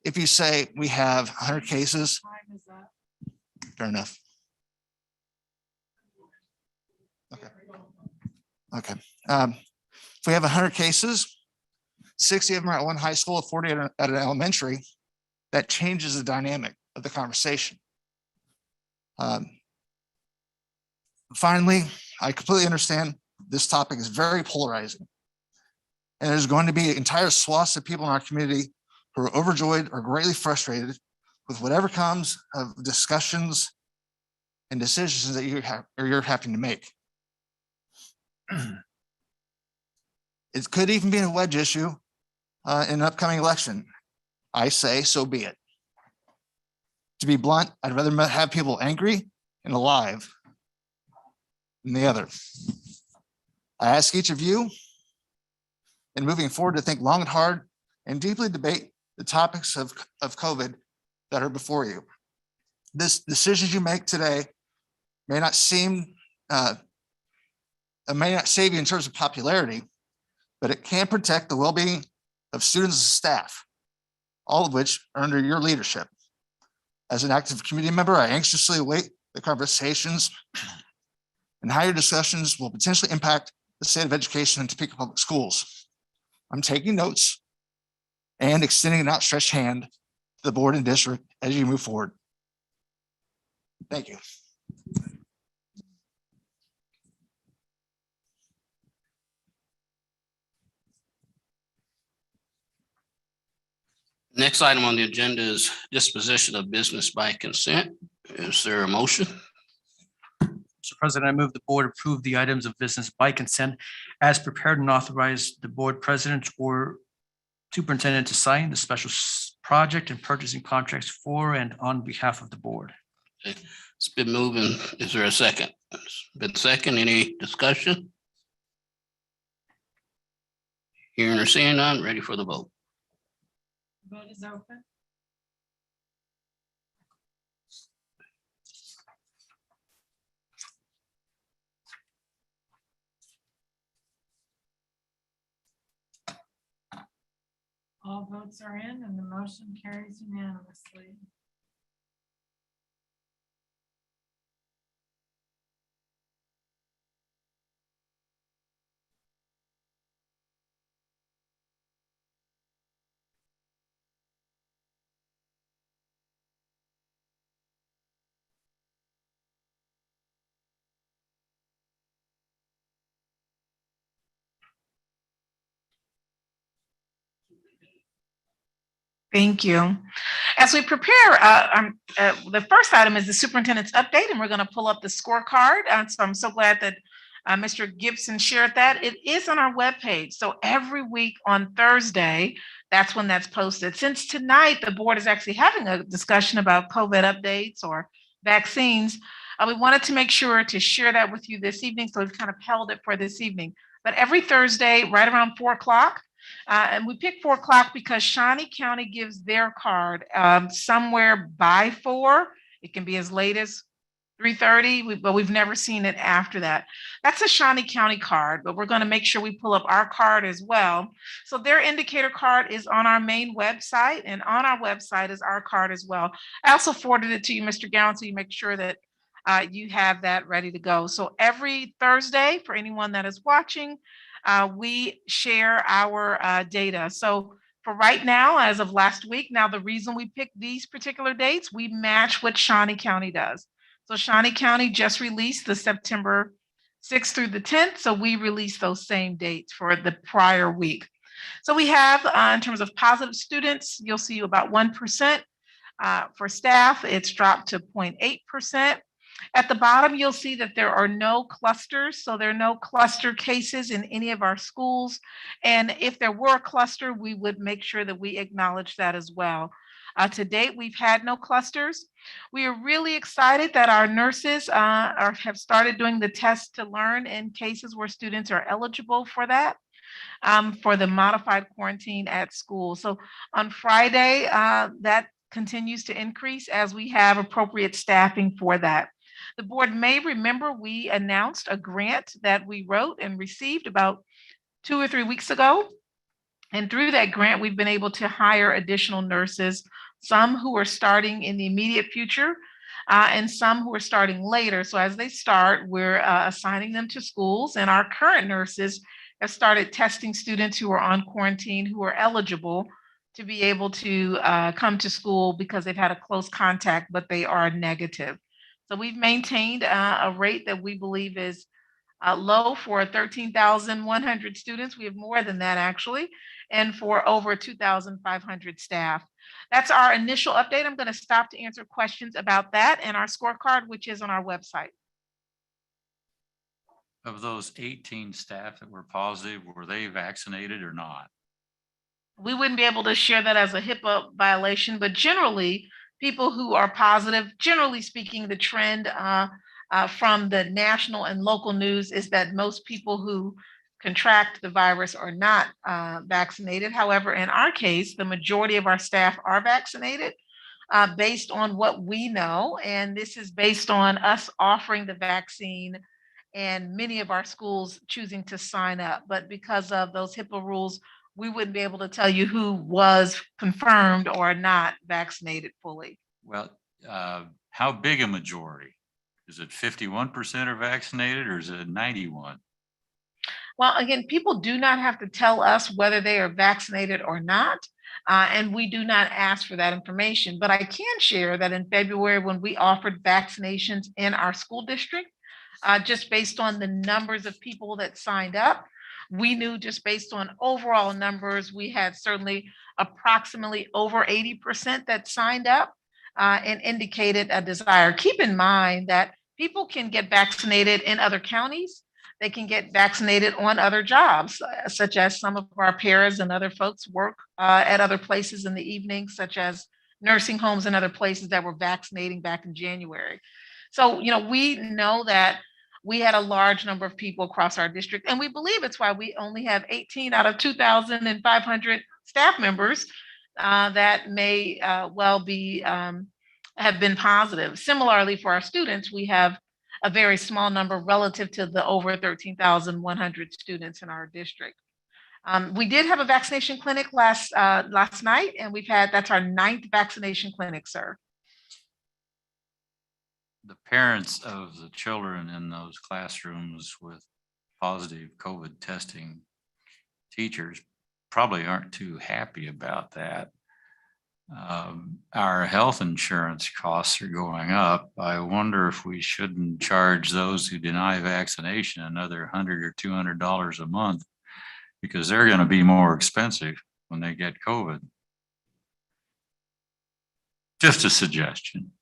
if you say we have 100 cases, fair enough. Okay. If we have 100 cases, 60 of them are at one high school, 40 at an elementary, that changes the dynamic of the conversation. Finally, I completely understand this topic is very polarizing. And there's going to be entire swaths of people in our community who are overjoyed or greatly frustrated with whatever comes of discussions and decisions that you're having to make. It could even be a wedge issue in an upcoming election. I say, so be it. To be blunt, I'd rather have people angry and alive than the other. I ask each of you, in moving forward, to think long and hard and deeply debate the topics of COVID that are before you. This decisions you make today may not seem, it may not save you in terms of popularity, but it can protect the well-being of students and staff, all of which are under your leadership. As an active community member, I anxiously await the conversations and how your discussions will potentially impact the state of education in Topeka Public Schools. I'm taking notes and extending an outstretched hand to the board and district as you move forward. Thank you.
Next item on the agenda is disposition of business by consent. Is there a motion?
Mr. President, I move the board approve the items of business by consent as prepared and authorize the board president or superintendent to sign the special project and purchasing contracts for and on behalf of the board.
It's been moving. Is there a second? It's been second. Any discussion? Hearing or seeing none, ready for the vote.
Vote is open. All votes are in and the motion carries unanimously. Thank you. As we prepare, the first item is the superintendent's update, and we're going to pull up the scorecard. So I'm so glad that Mr. Gibson shared that. It is on our webpage. So every week on Thursday, that's when that's posted. Since tonight, the board is actually having a discussion about COVID updates or vaccines. We wanted to make sure to share that with you this evening. So we've kind of held it for this evening. But every Thursday, right around 4 o'clock, and we picked 4 o'clock because Shawnee County gives their card somewhere by 4. It can be as late as 3:30, but we've never seen it after that. That's a Shawnee County card, but we're going to make sure we pull up our card as well. So their indicator card is on our main website, and on our website is our card as well. I also forwarded it to you, Mr. Gowan, so you make sure that you have that ready to go. So every Thursday, for anyone that is watching, we share our data. So for right now, as of last week, now the reason we picked these particular dates, we match what Shawnee County does. So Shawnee County just released the September 6th through the 10th. So we released those same dates for the prior week. So we have, in terms of positive students, you'll see about 1%. For staff, it's dropped to 0.8%. At the bottom, you'll see that there are no clusters, so there are no cluster cases in any of our schools. And if there were a cluster, we would make sure that we acknowledge that as well. To date, we've had no clusters. We are really excited that our nurses have started doing the test to learn in cases where students are eligible for that. For the modified quarantine at school. So on Friday, that continues to increase as we have appropriate staffing for that. The board may remember we announced a grant that we wrote and received about 2 or 3 weeks ago. And through that grant, we've been able to hire additional nurses, some who are starting in the immediate future, and some who are starting later. So as they start, we're assigning them to schools, and our current nurses have started testing students who are on quarantine who are eligible to be able to come to school because they've had a close contact, but they are negative. So we've maintained a rate that we believe is low for 13,100 students. We have more than that actually, and for over 2,500 staff. That's our initial update. I'm going to stop to answer questions about that and our scorecard, which is on our website.
Of those 18 staff that were positive, were they vaccinated or not?
We wouldn't be able to share that as a HIPAA violation, but generally, people who are positive, generally speaking, the trend from the national and local news is that most people who contract the virus are not vaccinated. However, in our case, the majority of our staff are vaccinated based on what we know. And this is based on us offering the vaccine and many of our schools choosing to sign up. But because of those HIPAA rules, we wouldn't be able to tell you who was confirmed or not vaccinated fully.
Well, how big a majority? Is it 51% are vaccinated or is it 91?
Well, again, people do not have to tell us whether they are vaccinated or not, and we do not ask for that information. But I can share that in February, when we offered vaccinations in our school district, just based on the numbers of people that signed up, we knew just based on overall numbers, we had certainly approximately over 80% that signed up and indicated a desire. Keep in mind that people can get vaccinated in other counties. They can get vaccinated on other jobs, such as some of our paras and other folks work at other places in the evening, such as nursing homes and other places that were vaccinating back in January. So, we know that we had a large number of people across our district, and we believe it's why we only have 18 out of 2,500 staff members that may well be have been positive. Similarly, for our students, we have a very small number relative to the over 13,100 students in our district. We did have a vaccination clinic last night, and that's our 9th vaccination clinic, sir.
The parents of the children in those classrooms with positive COVID testing, teachers probably aren't too happy about that. Our health insurance costs are going up. I wonder if we shouldn't charge those who deny vaccination another $100 or $200 a month, because they're going to be more expensive when they get COVID. Just a suggestion.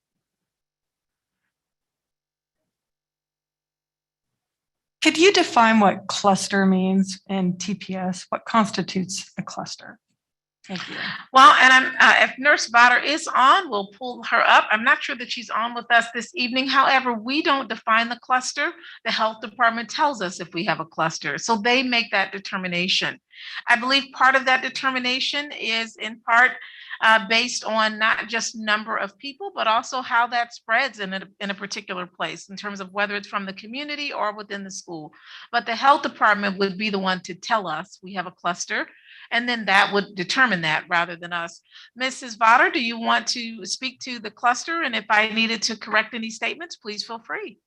Could you define what cluster means in TPS? What constitutes a cluster? Thank you.
Well, and if Nurse Botter is on, we'll pull her up. I'm not sure that she's on with us this evening. However, we don't define the cluster. The health department tells us if we have a cluster. So they make that determination. I believe part of that determination is in part based on not just number of people, but also how that spreads in a particular place in terms of whether it's from the community or within the school. But the health department would be the one to tell us we have a cluster. And then that would determine that rather than us. Mrs. Botter, do you want to speak to the cluster? And if I needed to correct any statements, please feel free.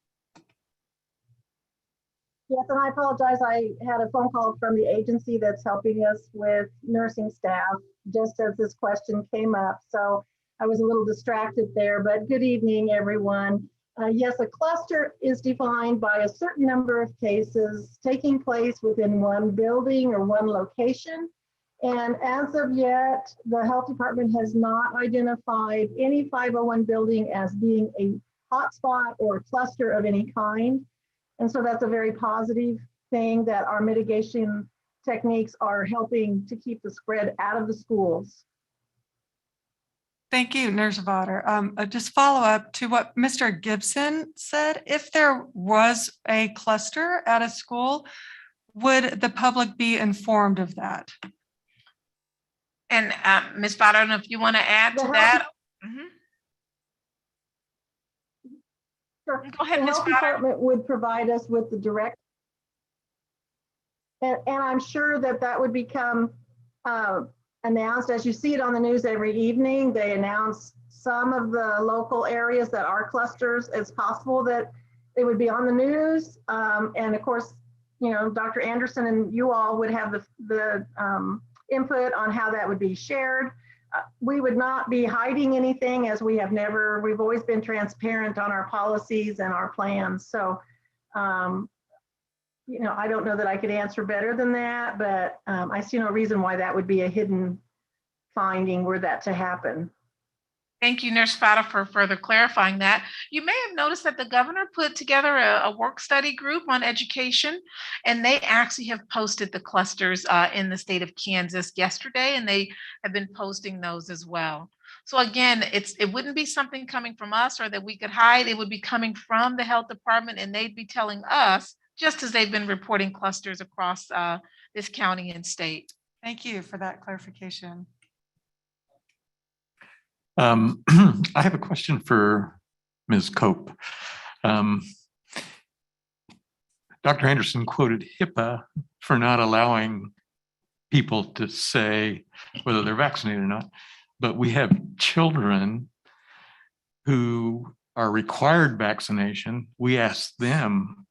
Yes, and I apologize. I had a phone call from the agency that's helping us with nursing staff just as this question came up. So I was a little distracted there, but good evening, everyone. Yes, a cluster is defined by a certain number of cases taking place within one building or one location. And as of yet, the health department has not identified any 501 building as being a hotspot or cluster of any kind. And so that's a very positive thing that our mitigation techniques are helping to keep the spread out of the schools.
Thank you, Nurse Votter. Just follow up to what Mr. Gibson said. If there was a cluster at a school, would the public be informed of that?
And Ms. Potter, I don't know if you want to add to that.
Sure.
Go ahead,
The
Ms.
health
Potter.
department would provide us with the direct, and I'm sure that that would become announced as you see it on the news every evening. They announce some of the local areas that are clusters. It's possible that it would be on the news. And of course, you know, Dr. Anderson and you all would have the input on how that would be shared. We would not be hiding anything, as we've always been transparent on our policies and our plans. So, you know, I don't know that I could answer better than that, but I see no reason why that would be a hidden finding were that to happen.
Thank you, Nurse Fata, for further clarifying that. You may have noticed that the governor put together a work study group on education, and they actually have posted the clusters in the state of Kansas yesterday, and they have been posting those as well. So again, it wouldn't be something coming from us or that we could hide. It would be coming from the health department, and they'd be telling us, just as they've been reporting clusters across this county and state.
Thank you for that clarification.
I have a question for Ms. Cope. Dr. Anderson quoted HIPAA for not allowing people to say whether they're vaccinated or not, but we have children who are required vaccination. We ask them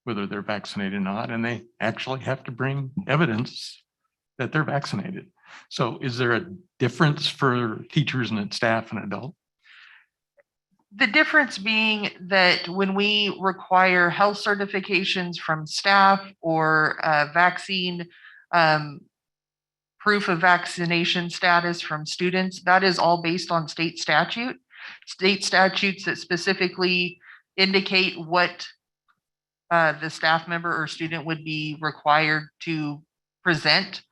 whether they're vaccinated or not, and they actually have to bring evidence that they're vaccinated. So is there a difference for teachers and staff and adult?
The difference being that when we require health certifications from staff or vaccine proof of vaccination status from students, that is all based on state statutes that specifically indicate what the staff member or student would be required to present.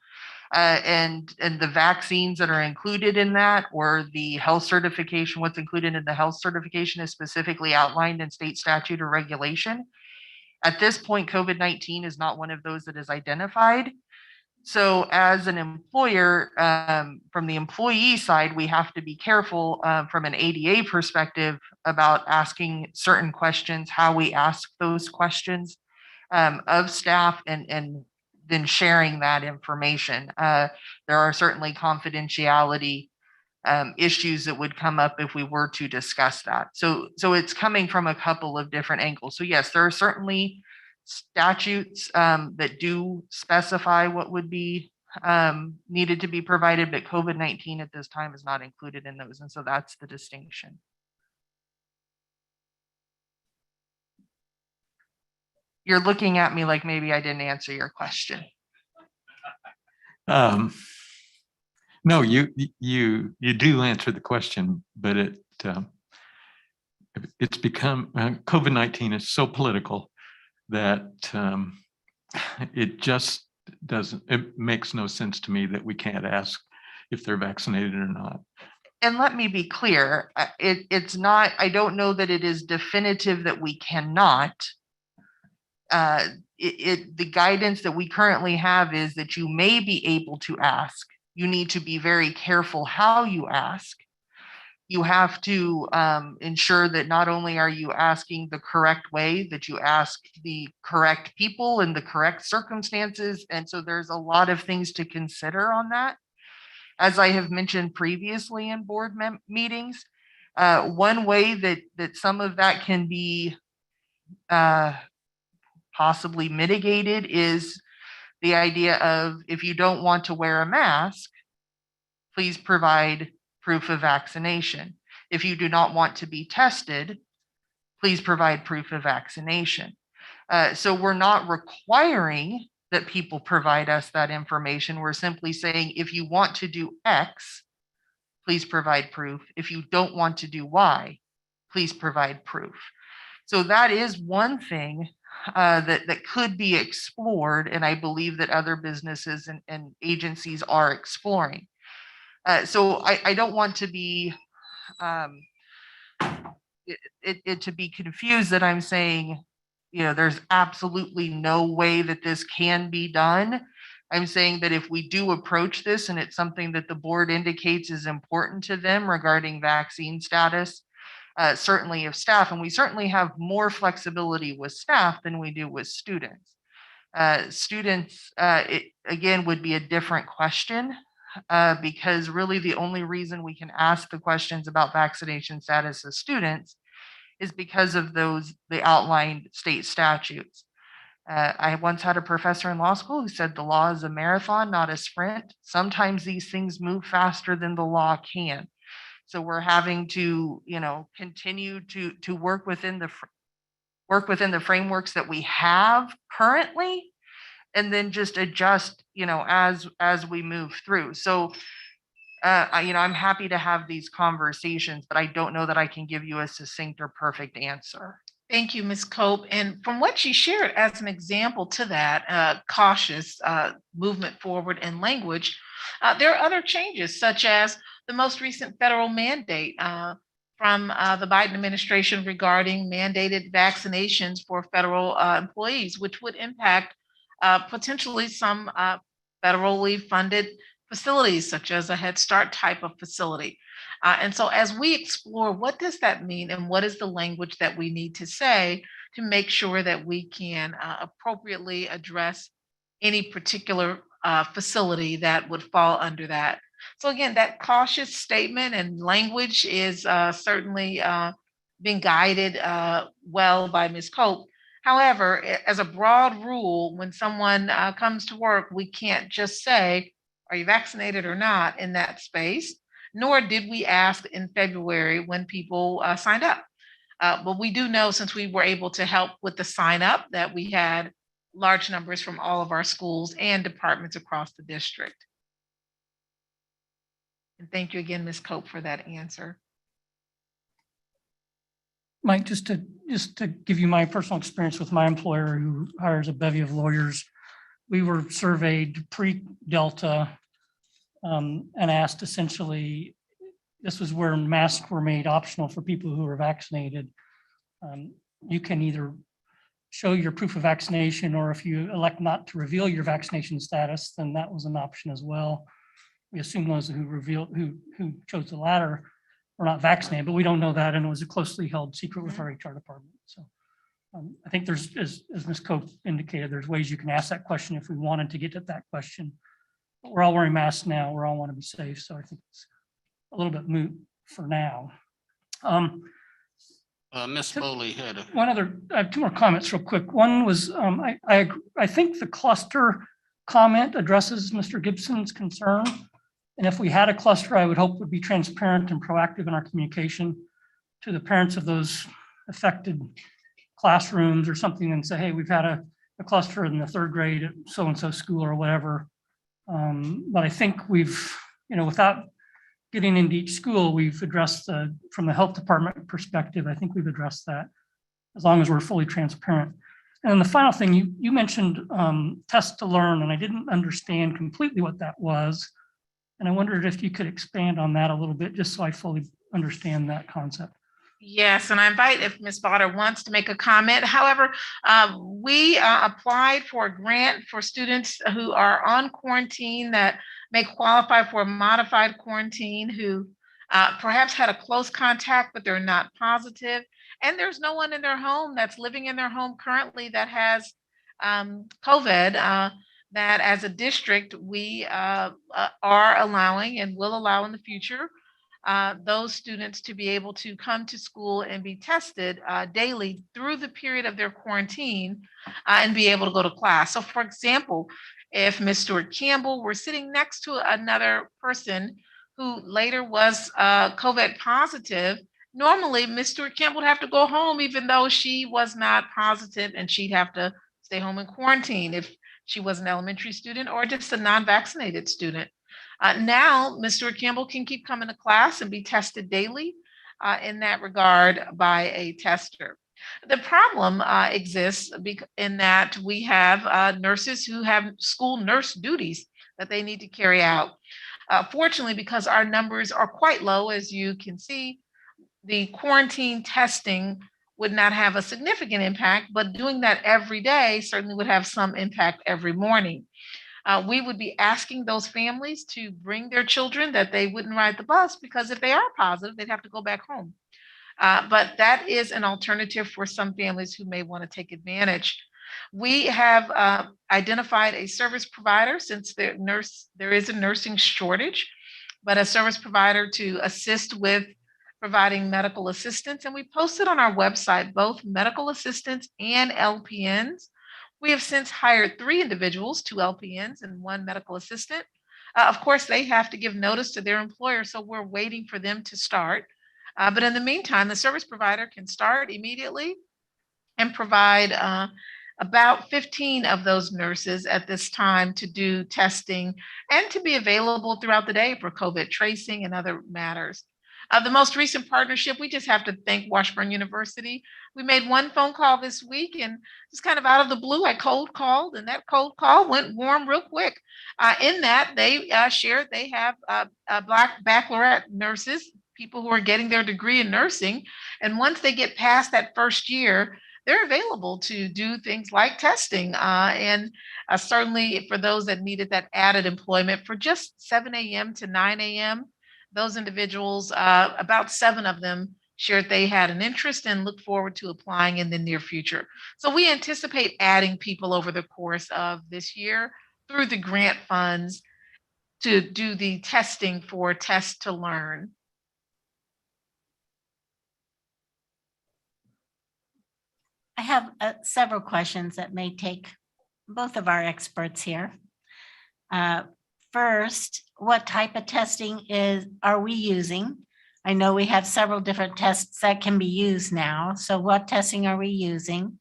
And the vaccines that are included in that, or the health certification, what's included in the health certification is specifically outlined in state statute or regulation. At this point, COVID-19 is not one of those that is identified. So as an employer, from the employee side, we have to be careful from an ADA perspective about asking certain questions, how we ask those questions of staff, and then sharing that information. There are certainly confidentiality issues that would come up if we were to discuss that. So it's coming from a couple of different angles. So yes, there are certainly statutes that do specify what would be needed to be provided, but COVID-19 at this time is not included in those. And so that's the distinction. You're looking at me like maybe I didn't answer your question.
No, you do answer the question, but it's become COVID-19 is so political that it just doesn't. It makes no sense to me that we can't ask if they're vaccinated or not.
And let me be clear, it's not. I don't know that it is definitive that we cannot. The guidance that we currently have is that you may be able to ask. You need to be very careful how you ask. You have to ensure that not only are you asking the correct way, that you ask the correct people in the correct circumstances. And so there's a lot of things to consider on that. As I have mentioned previously in board meetings, one way that some of that can be possibly mitigated is the idea of, if you don't want to wear a mask, please provide proof of vaccination. If you do not want to be tested, please provide proof of vaccination. So we're not requiring that people provide us that information. We're simply saying, if you want to do X, please provide proof. If you don't want to do Y, please provide proof. So that is one thing that could be explored, and I believe that other businesses and agencies are exploring. So I don't want to be to be confused that I'm saying, there's absolutely no way that this can be done. I'm saying that if we do approach this and it's something that the board indicates is important to them regarding vaccine status, certainly of staff, and we certainly have more flexibility with staff than we do with students. Students, it again would be a different question because really the only reason we can ask the questions about vaccination status of students is because of the outlined state statutes. I once had a professor in law school who said the law is a marathon, not a sprint. Sometimes these things move faster than the law can. So we're having to, continue to work within the frameworks that we have currently, and then just adjust, as we move through. So, I'm happy to have these conversations, but I don't know that I can give you a succinct or perfect answer.
Thank you, Ms. Cope. And from what she shared as an example to that cautious movement forward in language, there are other changes, such as the most recent federal mandate from the Biden administration regarding mandated vaccinations for federal employees, which would impact potentially some federally funded facilities, such as a Head Start type of facility. And so as we explore what does that mean and what is the language that we need to say to make sure that we can appropriately address any particular facility that would fall under that. So again, that cautious statement and language is certainly being guided well by Ms. Cope. However, as a broad rule, when someone comes to work, we can't just say, are you vaccinated or not in that space? Nor did we ask in February when people signed up. But we do know, since we were able to help with the sign up, that we had large numbers from all of our schools and departments across the district. And thank you again, Ms. Cope, for that answer.
Mike, just to give you my personal experience with my employer, who hires a bevy of lawyers, we were surveyed pre-Delta and asked essentially, this was where masks were made optional for people who were vaccinated. You can either show your proof of vaccination, or if you elect not to reveal your vaccination status, then that was an option as well. We assume those who chose the latter were not vaccinated, but we don't know that, and it was a closely held secret with our HR department. So I think there's, as Ms. Cope indicated, there's ways you can ask that question if we wanted to get at that question. But we're all wearing masks now. We all want to be safe, so I think it's a little bit moot for now.
Ms. Foley had
I have two more comments real quick. One was, I think the cluster comment addresses Mr. Gibson's concern. And if we had a cluster, I would hope would be transparent and proactive in our communication to the parents of those affected classrooms or something, and say, hey, we've had a cluster in the third grade at so-and-so school or whatever. But I think we've, without getting into each school, we've addressed from the health department perspective, I think we've addressed that as long as we're fully transparent. And then the final thing, you mentioned test to learn, and I didn't understand completely what that was. And I wondered if you could expand on that a little bit, just so I fully understand that concept.
Yes, and I invite if Ms. Botter wants to make a comment. However, we applied for a grant for students who are on quarantine that may qualify for a modified quarantine, who perhaps had a close contact, but they're not positive. And there's no one in their home that's living in their home currently that has COVID, that as a district, we are allowing and will allow in the future those students to be able to come to school and be tested daily through the period of their quarantine and be able to go to class. So for example, if Ms. Stewart Campbell were sitting next to another person who later was COVID positive, normally Ms. Stewart Campbell would have to go home even though she was not positive, and she'd have to stay home in quarantine if she was an elementary student or just a non-vaccinated student. Now, Ms. Stewart Campbell can keep coming to class and be tested daily. in that regard by a tester. The problem exists in that we have nurses who have school nurse duties that they need to carry out. Fortunately, because our numbers are quite low, as you can see, the quarantine testing would not have a significant impact, but doing that every day certainly would have some impact every morning. We would be asking those families to bring their children that they wouldn't ride the bus, because if they are positive, they'd have to go back home. But that is an alternative for some families who may want to take advantage. We have identified a service provider, since there is a nursing shortage, but a service provider to assist with providing medical assistance. And we posted on our website both medical assistants and LPNs. We have since hired 3 individuals, 2 LPNs and 1 medical assistant. Of course, they have to give notice to their employer, so we're waiting for them to start. But in the meantime, the service provider can start immediately and provide about 15 of those nurses at this time to do testing and to be available throughout the day for COVID tracing and other matters. The most recent partnership, we just have to thank Washburn University. We made 1 phone call this week, and just kind of out of the blue, I cold called, and that cold call went warm real quick. In that, they shared they have Black baccalaureate nurses, people who are getting their degree in nursing. And once they get past that first year, they're available to do things like testing. And certainly for those that needed that added employment for just 7 a.m. to 9 a.m., those individuals, about 7 of them shared they had an interest and look forward to applying in the near future. So we anticipate adding people over the course of this year through the grant funds to do the testing for Test to Learn.
I have several questions that may take both of our experts here. First, what type of testing are we using? I know we have several different tests that can be used now. So what testing are we using?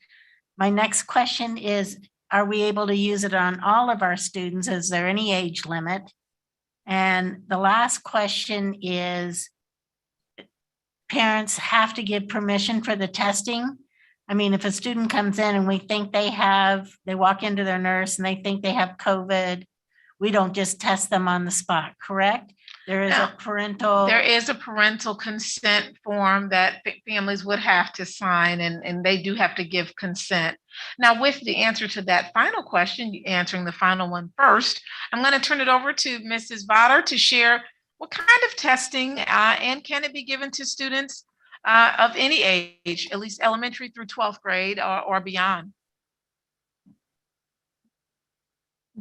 My next question is, are we able to use it on all of our students? Is there any age limit? And the last question is, parents have to give permission for the testing? I mean, if a student comes in and we think they walk into their nurse and they think they have COVID, we don't just test them on the spot, correct? There is a parental consent form that families would have to sign, and they do have to give consent. Now, with the answer to that final question, answering the final one first, I'm going to turn it over to Mrs. Vader to share what kind of testing and can it be given to students of any age, at least elementary through 12th grade or beyond.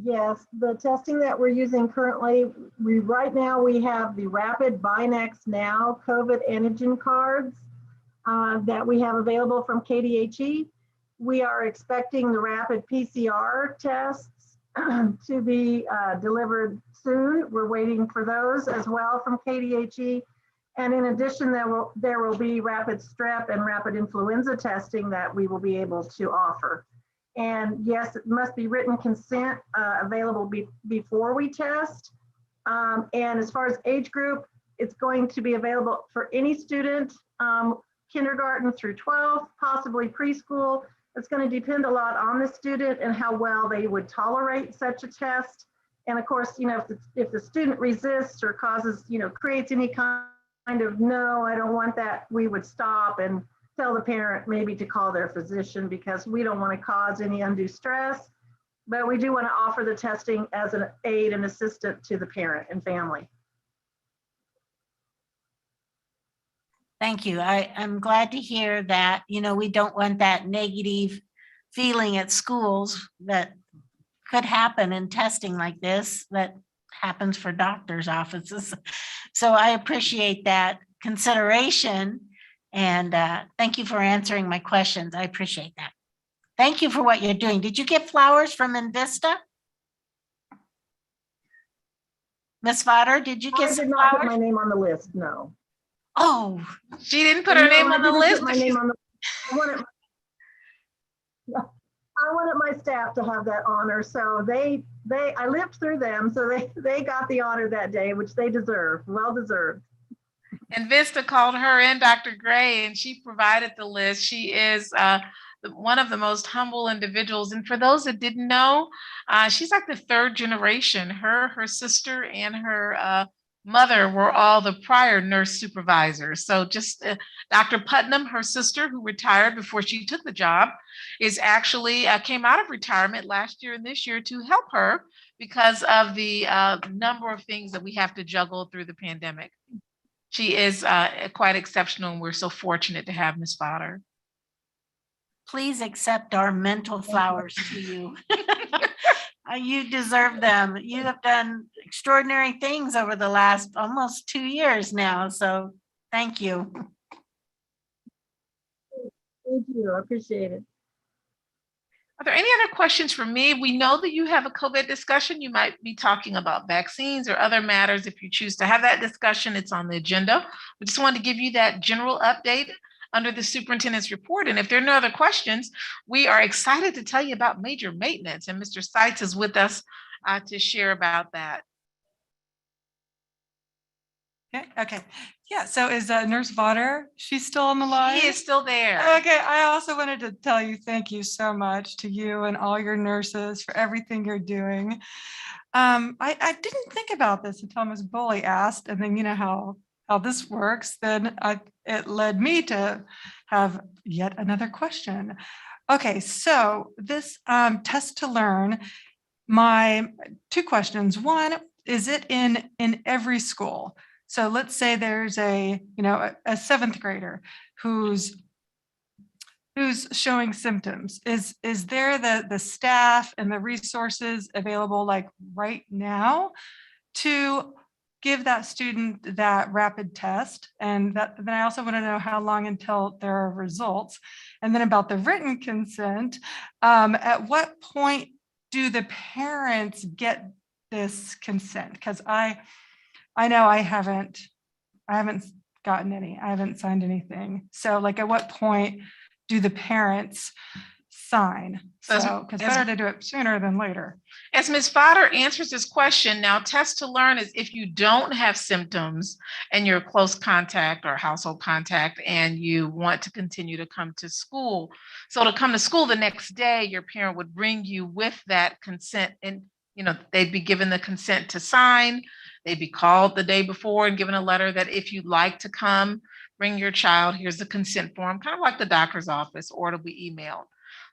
Yes, the testing that we're using currently, right now we have the rapid Binax Now COVID antigen cards that we have available from KDHE. We are expecting the rapid PCR tests to be delivered soon. We're waiting for those as well from KDHE. And in addition, there will be rapid strep and rapid influenza testing that we will be able to offer. And yes, it must be written consent available before we test. And as far as age group, it's going to be available for any student, kindergarten through 12, possibly preschool. It's going to depend a lot on the student and how well they would tolerate such a test. And of course, if the student resists or causes, creates any kind of no, I don't want that, we would stop and tell the parent maybe to call their physician, because we don't want to cause any undue stress, but we do want to offer the testing as an aid and assistant to the parent and family.
Thank you. I'm glad to hear that, we don't want that negative feeling at schools that could happen in testing like this, that happens for doctors' offices. So I appreciate that consideration. And thank you for answering my questions. I appreciate that. Thank you for what you're doing. Did you get flowers from Invista? Ms. Vader, did you get some flowers?
I did not put my name on the list, no.
Oh,
she didn't put her name on the list?
I wanted my staff to have that honor, so I lived through them, so they got the honor that day, which they deserve, well deserved.
And Vista called her in, Dr. Gray, and she provided the list. She is one of the most humble individuals. And for those that didn't know, she's like the third generation. Her sister, and her mother were all the prior nurse supervisors. So just Dr. Putnam, her sister, who retired before she took the job, is actually came out of retirement last year and this year to help her because of the number of things that we have to juggle through the pandemic. She is quite exceptional, and we're so fortunate to have Ms. Fodder.
Please accept our mental flowers to you. You deserve them. You have done extraordinary things over the last almost 2 years now. So thank you.
Thank you. I appreciate it.
Are there any other questions for me? We know that you have a COVID discussion. You might be talking about vaccines or other matters. If you choose to have that discussion, it's on the agenda. We just wanted to give you that general update under the superintendent's report. And if there are no other questions, we are excited to tell you about major maintenance. And Mr. Seitz is with us to share about that.
Okay. Yeah. So is Nurse Vaughter? She's still on the line?
She is still there.
Okay. I also wanted to tell you thank you so much to you and all your nurses for everything you're doing. I didn't think about this until Ms. Bully asked, and then you know how this works. Then it led me to have yet another question. Okay. So this test to learn, my two questions. One, is it in every school? So let's say there's a seventh grader who's showing symptoms. Is there the staff and the resources available like right now to give that student that rapid test? And then I also want to know how long until there are results. And then about the written consent, at what point do the parents get this consent? Because I know I haven't gotten any. I haven't signed anything. So like at what point do the parents sign? So because better to do it sooner than later.
As Ms. Fodder answers this question, now test to learn is if you don't have symptoms and you're close contact or household contact and you want to continue to come to school. So to come to school the next day, your parent would bring you with that consent, and they'd be given the consent to sign. They'd be called the day before and given a letter that if you'd like to come, bring your child, here's the consent form, kind of like the doctor's office, or it'll be emailed.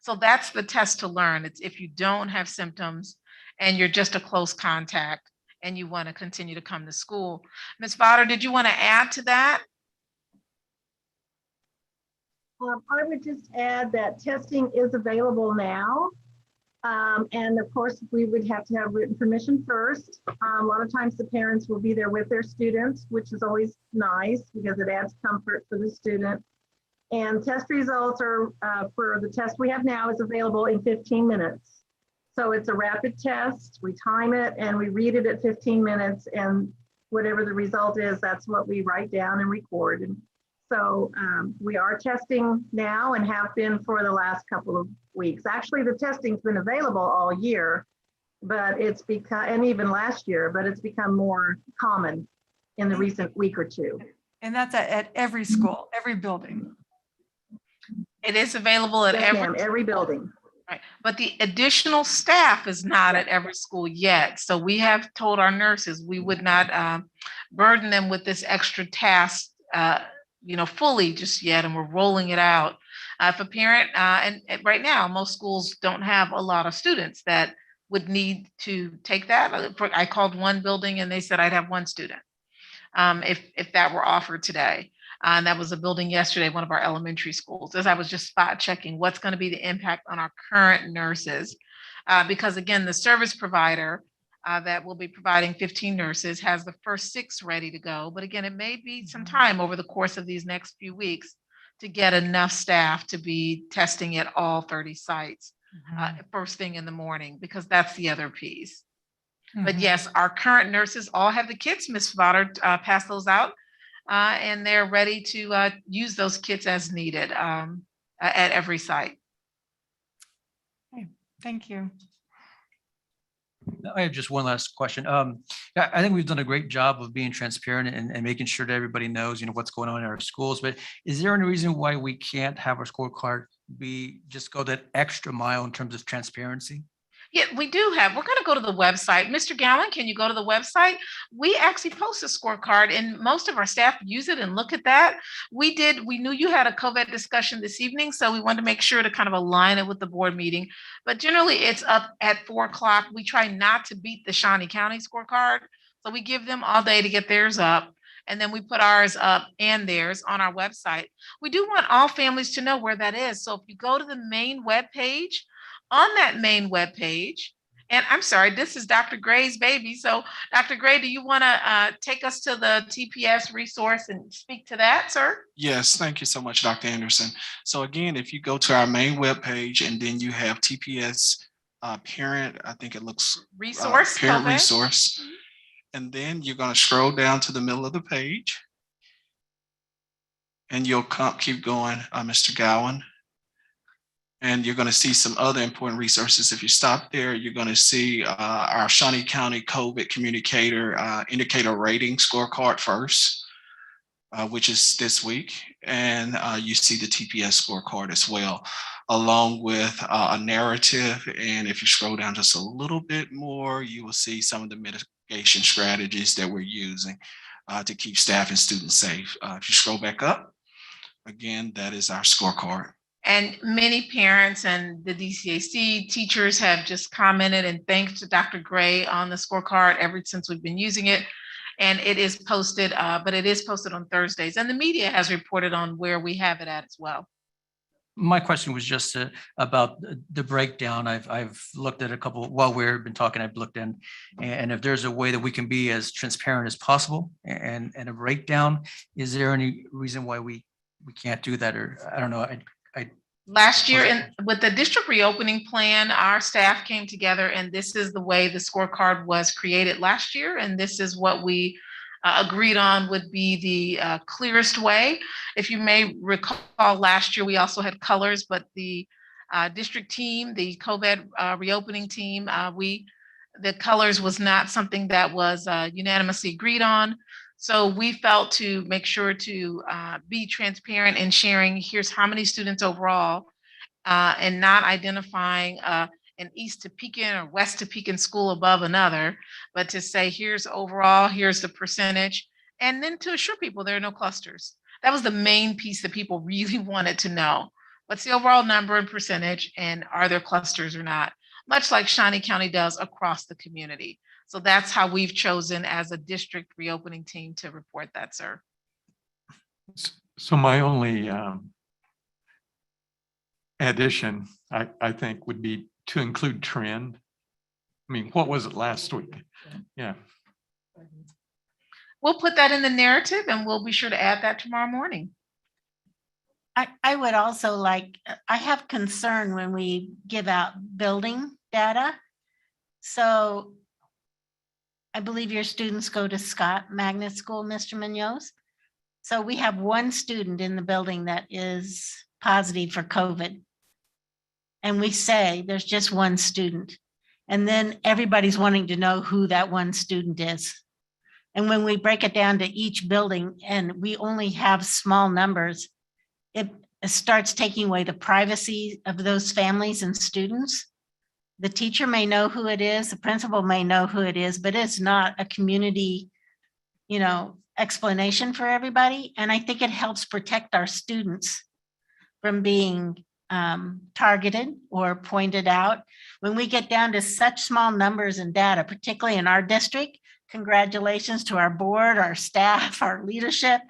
So that's the test to learn. It's if you don't have symptoms and you're just a close contact and you want to continue to come to school. Ms. Vaughter, did you want to add to that?
I would just add that testing is available now. And of course, we would have to have written permission first. A lot of times the parents will be there with their students, which is always nice because it adds comfort for the student. And test results are for the test we have now is available in 15 minutes. So it's a rapid test. We time it and we read it at 15 minutes, and whatever the result is, that's what we write down and record. And so we are testing now and have been for the last couple of weeks. Actually, the testing's been available all year, but it's become, and even last year, but it's become more common in the recent week or two.
And that's at every school, every building.
It is available at
every building.
Right. But the additional staff is not at every school yet. So we have told our nurses we would not burden them with this extra task fully just yet, and we're rolling it out. If a parent, and right now, most schools don't have a lot of students that would need to take that. I called one building and they said I'd have one student if that were offered today. And that was a building yesterday, one of our elementary schools, as I was just spot checking what's going to be the impact on our current nurses. Because again, the service provider that will be providing 15 nurses has the first 6 ready to go. But again, it may be some time over the course of these next few weeks to get enough staff to be testing at all 30 sites first thing in the morning, because that's the other piece. But yes, our current nurses all have the kits. Ms. Vaughter passed those out. And they're ready to use those kits as needed at every site.
Okay, thank you.
I have just one last question. Yeah, I think we've done a great job of being transparent and making sure that everybody knows, what's going on in our schools. But is there any reason why we can't have our scorecard just go that extra mile in terms of transparency?
Yeah, we do have. We're going to go to the website. Mr. Gowan, can you go to the website? We actually post a scorecard and most of our staff use it and look at that. We knew you had a COVID discussion this evening, so we wanted to make sure to kind of align it with the board meeting. But generally it's up at 4:00. We try not to beat the Shawnee County scorecard. So we give them all day to get theirs up. And then we put ours up and theirs on our website. We do want all families to know where that is. So if you go to the main web page, on that main web page, and I'm sorry, this is Dr. Gray's baby. So Dr. Gray, do you want to take us to the TPS resource and speak to that, sir?
Yes, thank you so much, Dr. Anderson. So again, if you go to our main webpage and then you have TPS parent, I think it looks
resource,
parent
okay.
resource. And then you're going to scroll down to the middle of the page and you'll keep going, Mr. Gowan. And you're going to see some other important resources. If you stop there, you're going to see our Shawnee County COVID communicator indicator rating scorecard first, which is this week. And you see the TPS scorecard as well, along with a narrative. And if you scroll down just a little bit more, you will see some of the mitigation strategies that we're using to keep staff and students safe. If you scroll back up, again, that is our scorecard.
And many parents and the DCAC teachers have just commented and thanked Dr. Gray on the scorecard ever since we've been using it. And it is posted, but it is posted on Thursdays. And the media has reported on where we have it at as well.
My question was just about the breakdown. I've looked at a couple while we've been talking. I've looked in, and if there's a way that we can be as transparent as possible and a breakdown, is there any reason why we can't do that? Or I don't know.
Last year, with the district reopening plan, our staff came together, and this is the way the scorecard was created last year, and this is what we agreed on would be the clearest way. If you may recall, last year we also had colors, but the district team, the COVID reopening team, the colors was not something that was unanimously agreed on. So we felt to make sure to be transparent in sharing, here's how many students overall, and not identifying an East Topekan or West Topekan school above another, but to say, here's overall, here's the percentage, and then to assure people there are no clusters. That was the main piece that people really wanted to know. What's the overall number and percentage, and are there clusters or not? Much like Shawnee County does across the community. So that's how we've chosen as a district reopening team to report that, sir.
So my only addition, I think, would be to include trend. I mean, what was it last week? Yeah.
We'll put that in the narrative and we'll be sure to add that tomorrow morning.
I would also like, I have concern when we give out building data. So I believe your students go to Scott Magnet School, Mr. Munoz. So we have one student in the building that is positive for COVID. And we say there's just one student. And then everybody's wanting to know who that one student is. And when we break it down to each building and we only have small numbers, it starts taking away the privacy of those families and students. The teacher may know who it is, the principal may know who it is, but it's not a community, explanation for everybody. And I think it helps protect our students from being targeted or pointed out. When we get down to such small numbers and data, particularly in our district, congratulations to our board, our staff, our leadership.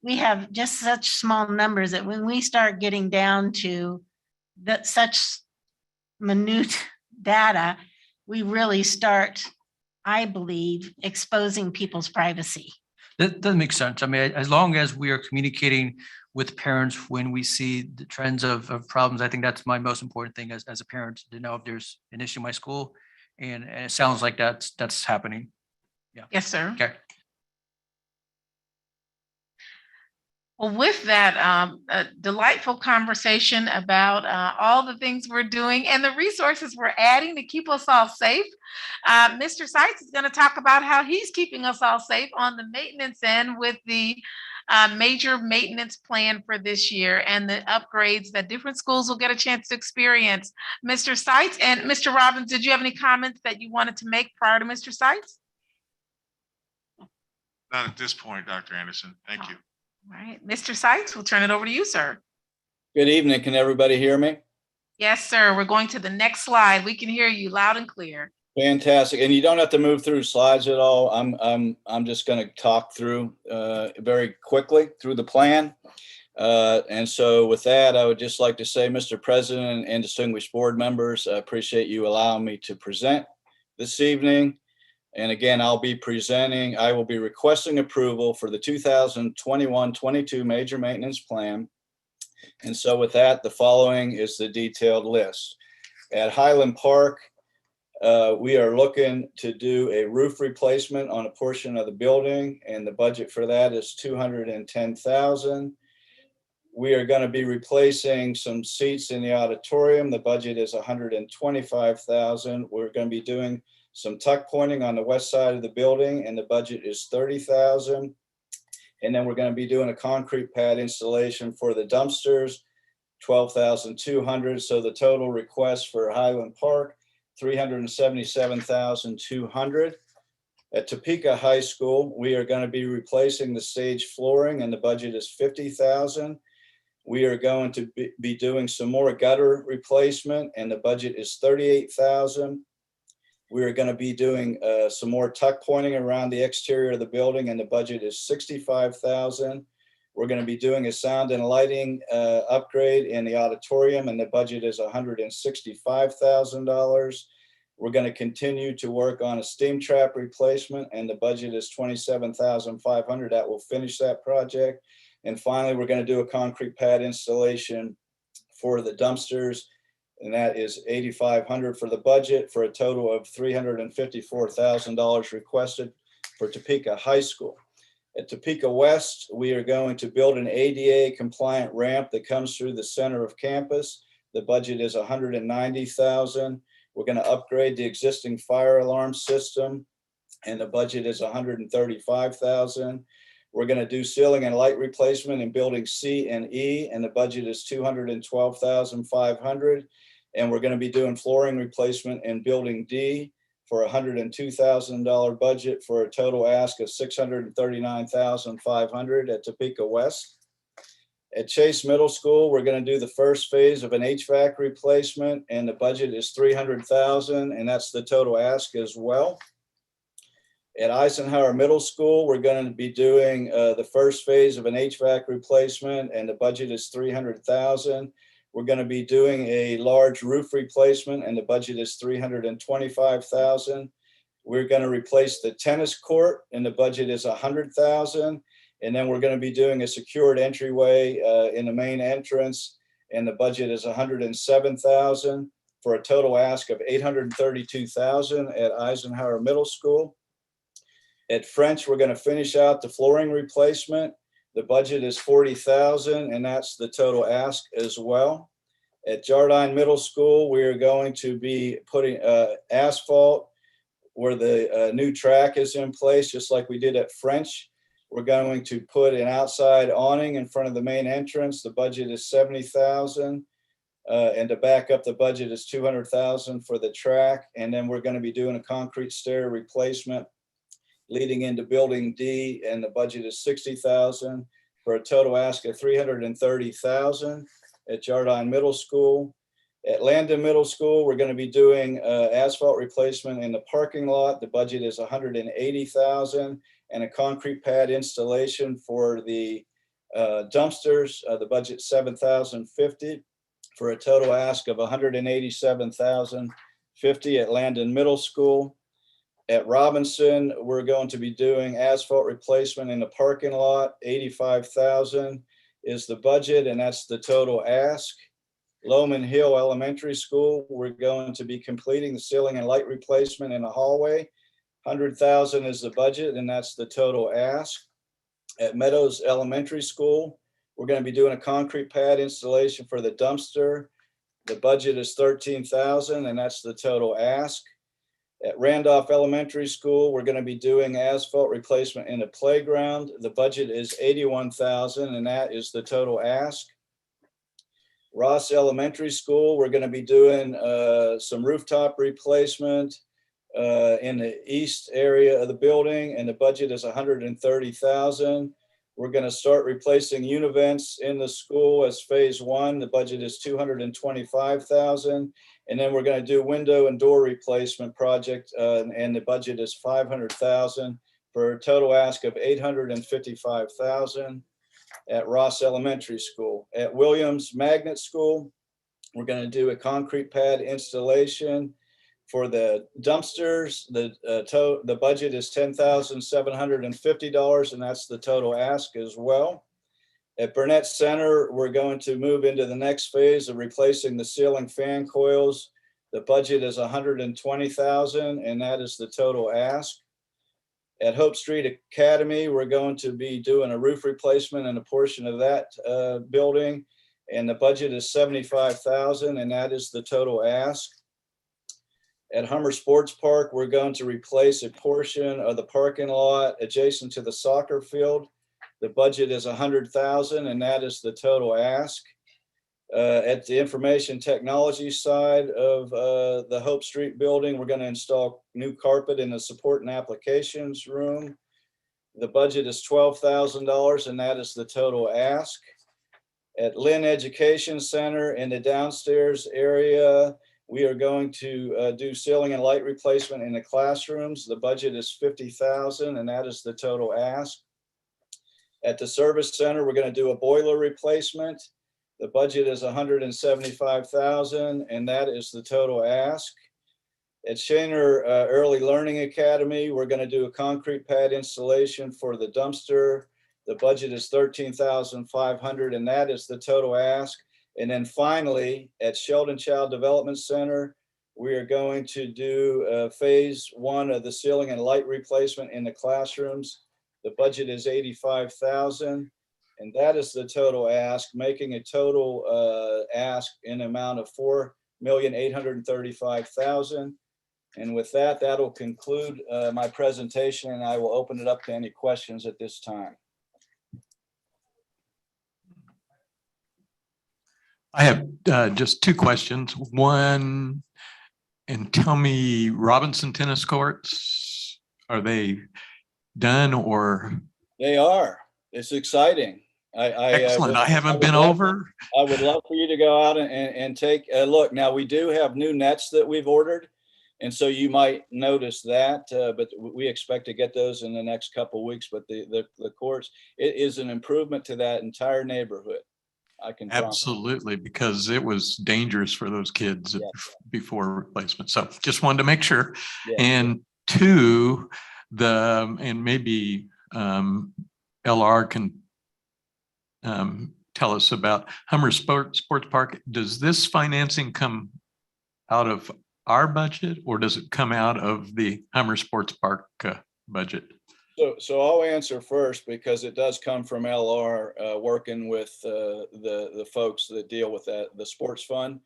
We have just such small numbers that when we start getting down to such minute data, we really start, I believe, exposing people's privacy.
That doesn't make sense. I mean, as long as we are communicating with parents when we see the trends of problems, I think that's my most important thing as a parent, to know if there's an issue in my school. And it sounds like that's happening. Yeah.
Yes, sir.
Okay.
Well, with that, a delightful conversation about all the things we're doing and the resources we're adding to keep us all safe. Mr. Seitz is going to talk about how he's keeping us all safe on the maintenance end with the major maintenance plan for this year and the upgrades that different schools will get a chance to experience. Mr. Seitz and Mr. Robbins, did you have any comments that you wanted to make prior to Mr. Seitz?
Not at this point, Dr. Anderson. Thank you.
All right, Mr. Seitz, we'll turn it over to you, sir.
Good evening. Can everybody hear me?
Yes, sir. We're going to the next slide. We can hear you loud and clear.
Fantastic. And you don't have to move through slides at all. I'm just going to talk through very quickly through the plan. And so with that, I would just like to say, Mr. President and distinguished board members, I appreciate you allowing me to present this evening. And again, I will be requesting approval for the 2021-22 major maintenance plan. And so with that, the following is the detailed list. At Highland Park, we are looking to do a roof replacement on a portion of the building, and the budget for that is $210,000. We are going to be replacing some seats in the auditorium. The budget is $125,000. We're going to be doing some tuck pointing on the west side of the building, and the budget is $30,000. And then we're going to be doing a concrete pad installation for the dumpsters, $12,200. So the total request for Highland Park, $377,200. At Topeka High School, we are going to be replacing the stage flooring, and the budget is $50,000. We are going to be doing some more gutter replacement, and the budget is $38,000. We are going to be doing some more tuck pointing around the exterior of the building, and the budget is $65,000. We're going to be doing a sound and lighting upgrade in the auditorium, and the budget is $165,000. We're going to continue to work on a steam trap replacement, and the budget is $27,500. That will finish that project. And finally, we're going to do a concrete pad installation for the dumpsters, and that is $8,500 for the budget, for a total of $354,000 requested for Topeka High School. At Topeka West, we are going to build an ADA compliant ramp that comes through the center of campus. The budget is $190,000. We're going to upgrade the existing fire alarm system, and the budget is $135,000. We're going to do ceiling and light replacement in building C and E, and the budget is $212,500. And we're going to be doing flooring replacement in building D for a $102,000 budget, for a total ask of $639,500 at Topeka West. At Chase Middle School, we're going to do the first phase of an HVAC replacement, and the budget is $300,000, and that's the total ask as well. At Eisenhower Middle School, we're going to be doing the first phase of an HVAC replacement, and the budget is $300,000. We're going to be doing a large roof replacement, and the budget is $325,000. We're going to replace the tennis court, and the budget is $100,000. And then we're going to be doing a secured entryway in the main entrance, and the budget is $107,000, for a total ask of $832,000 at Eisenhower Middle School. At French, we're going to finish out the flooring replacement. The budget is $40,000, and that's the total ask as well. At Jardine Middle School, we are going to be putting asphalt where the new track is in place, just like we did at French. We're going to put an outside awning in front of the main entrance. The budget is $70,000. And to back up the budget is $200,000 for the track. And then we're going to be doing a concrete stair replacement leading into building D, and the budget is $60,000, for a total ask of $330,000 at Jardine Middle School. At Landon Middle School, we're going to be doing asphalt replacement in the parking lot. The budget is $180,000, and a concrete pad installation for the dumpsters. The budget $7,050, for a total ask of $187,050 at Landon Middle School. At Robinson, we're going to be doing asphalt replacement in the parking lot. $85,000 is the budget, and that's the total ask. Lowman Hill Elementary School, we're going to be completing the ceiling and light replacement in the hallway. $100,000 is the budget, and that's the total ask. At Meadows Elementary School, We're going to be doing a concrete pad installation for the dumpster. The budget is $13,000, and that's the total ask. At Randolph Elementary School, we're going to be doing asphalt replacement in the playground. The budget is $81,000, and that is the total ask. Ross Elementary School, we're going to be doing some rooftop replacement in the east area of the building, and the budget is $130,000. We're going to start replacing univents in the school as phase one. The budget is $225,000. And then we're going to do window and door replacement project, and the budget is $500,000 for a total ask of $855,000 at Ross Elementary School. At Williams Magnet School, we're going to do a concrete pad installation for the dumpsters. The budget is $10,750, and that's the total ask as well. At Burnett Center, we're going to move into the next phase of replacing the ceiling fan coils. The budget is $120,000, and that is the total ask. At Hope Street Academy, we're going to be doing a roof replacement in a portion of that building, and the budget is $75,000, and that is the total ask. At Hummer Sports Park, we're going to replace a portion of the parking lot adjacent to the soccer field. The budget is $100,000, and that is the total ask. At the information technology side of the Hope Street building, we're going to install new carpet in the support and applications room. The budget is $12,000, and that is the total ask. At Lynn Education Center in the downstairs area, we are going to do ceiling and light replacement in the classrooms. The budget is $50,000, and that is the total ask. At the service center, we're going to do a boiler replacement. The budget is $175,000, and that is the total ask. At Shaner Early Learning Academy, we're going to do a concrete pad installation for the dumpster. The budget is $13,500, and that is the total ask. And then finally, at Sheldon Child Development Center, we are going to do phase one of the ceiling and light replacement in the classrooms. The budget is $85,000, and that is the total ask, making a total ask in amount of $4,835,000. And with that, that'll conclude my presentation, and I will open it up to any questions at this time.
I have just two questions. One, and tell me, Robinson tennis courts, are they done or?
They are. It's exciting.
Excellent. I haven't been over.
I would love for you to go out and take a look. Now, we do have new nets that we've ordered, and so you might notice that, but we expect to get those in the next couple of weeks. But the courts, it is an improvement to that entire neighborhood. I can
absolutely, because it was dangerous for those kids before replacement. So just wanted to make sure.
Yeah.
And two, and maybe LR can tell us about Hummer Sports Park. Does this financing come out of our budget, or does it come out of the Hummer Sports Park budget?
So I'll answer first, because it does come from LR, working with the folks that deal with that, the sports fund,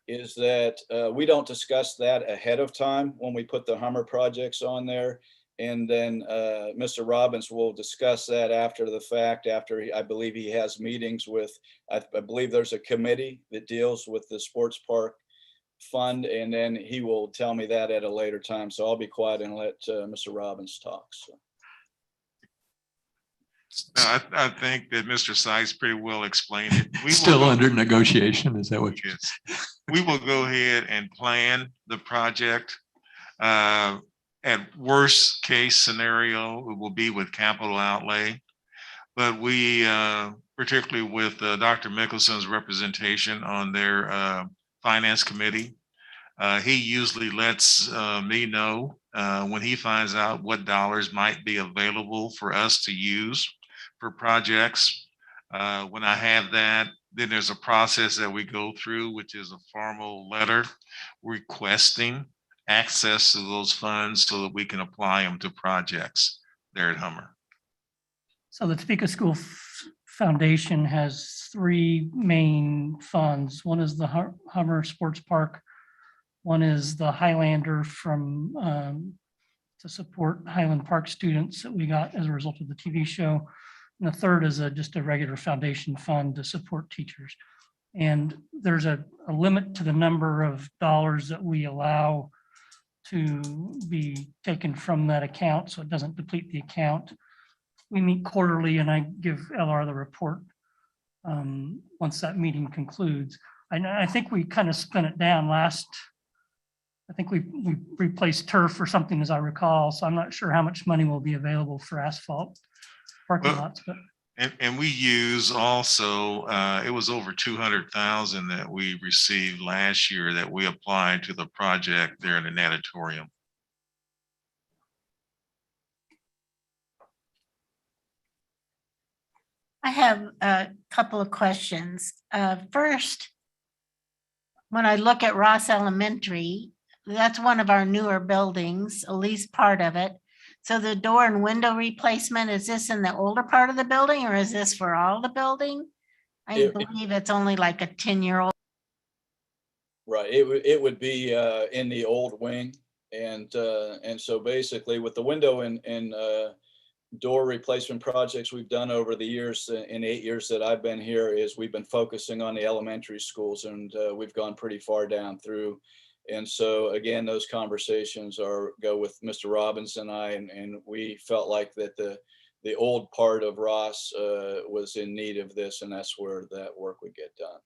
is that we don't discuss that ahead of time when we put the Hummer projects on there. And then Mr. Robbins will discuss that after the fact, after I believe he has meetings with, I believe there's a committee that deals with the sports park fund, and then he will tell me that at a later time. So I'll be quiet and let Mr. Robbins talk. So.
I think that Mr. Sykes pretty well explained it.
Still under negotiation, is that what you're
saying? We will go ahead and plan the project. At worst case scenario, it will be with capital outlay. But we, particularly with Dr. Mickelson's representation on their finance committee, he usually lets me know when he finds out what dollars might be available for us to use for projects. When I have that, then there's a process that we go through, which is a formal letter requesting access to those funds so that we can apply them to projects there at Hummer.
So the Topeka School foundation has three main funds. One is the Hummer Sports Park. One is the Highlander from to support Highland Park students that we got as a result of the TV show. And the third is just a regular foundation fund to support teachers. And there's a limit to the number of dollars that we allow to be taken from that account, so it doesn't deplete the account. We meet quarterly and I give LR the report once that meeting concludes. I think we kind of spent it down last, I think we replaced turf or something as I recall, so I'm not sure how much money will be available for asphalt parking lots, but.
And we use also, it was over 200,000 that we received last year that we applied to the project there in the natatorium.
I have a couple of questions. First, when I look at Ross Elementary, that's one of our newer buildings, at least part of it. So the door and window replacement, is this in the older part of the building or is this for all the building? I believe it's only like a 10-year-old.
Right, it would be in the old wing. And so basically with the window and door replacement projects we've done over the years, in 8 years that I've been here, is we've been focusing on the elementary schools, and we've gone pretty far down through. And so again, those conversations go with Mr. Robbins and I, and we felt like that the old part of Ross was in need of this, and that's where that work would get done.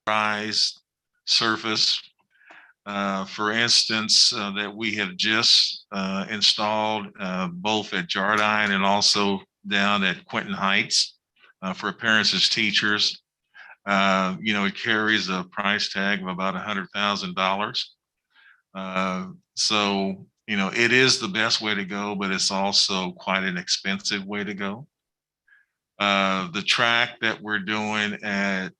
weatherized surface. For instance, that we have just installed both at Jardine and also down at Quinton Heights for parents as teachers. It carries a price tag of about $100,000. So, it is the best way to go, but it's also quite an expensive way to go. The track that we're doing at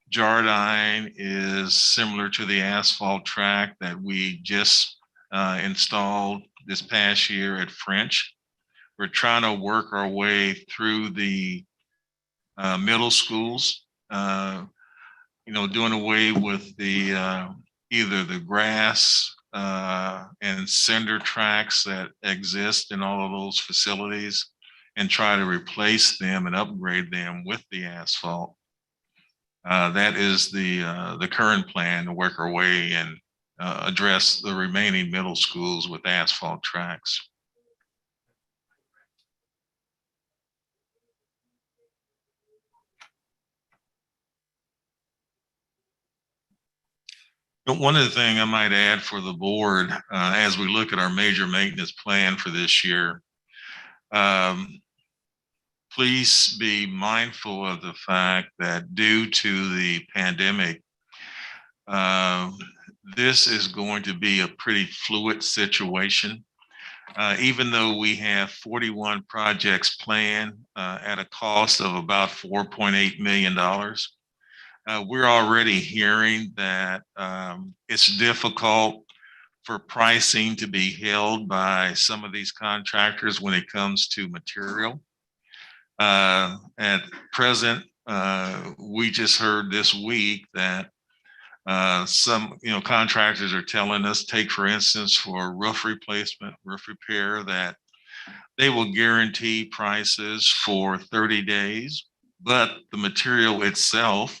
Jardine is similar to the asphalt track that we just installed this past year at French. We're trying to work our way through the middle schools, doing away with the either the grass and cinder tracks that exist in all of those facilities and try to replace them and upgrade them with the asphalt. That is the current plan, to work our way and address the remaining middle schools with asphalt tracks. But one other thing I might add for the board, as we look at our major maintenance plan for this year, please be mindful of the fact that due to the pandemic, this is going to be a pretty fluid situation. Even though we have 41 projects planned at a cost of about $4.8 million, we're already hearing that it's difficult for pricing to be held by some of these contractors when it comes to material. At present, we just heard this week that some contractors are telling us, take for instance for roof replacement, roof repair, that they will guarantee prices for 30 days, but the material itself,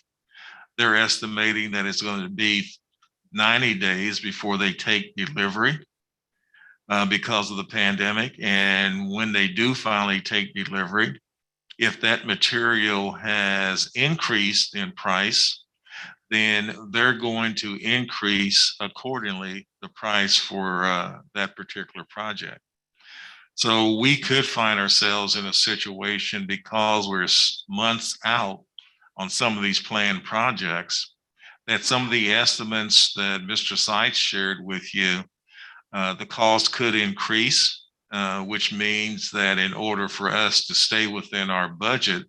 they're estimating that it's going to be 90 days before they take delivery because of the pandemic. And when they do finally take delivery, if that material has increased in price, then they're going to increase accordingly the price for that particular project. So we could find ourselves in a situation, because we're months out on some of these planned projects, that some of the estimates that Mr. Seitz shared with you, the cost could increase, which means that in order for us to stay within our budget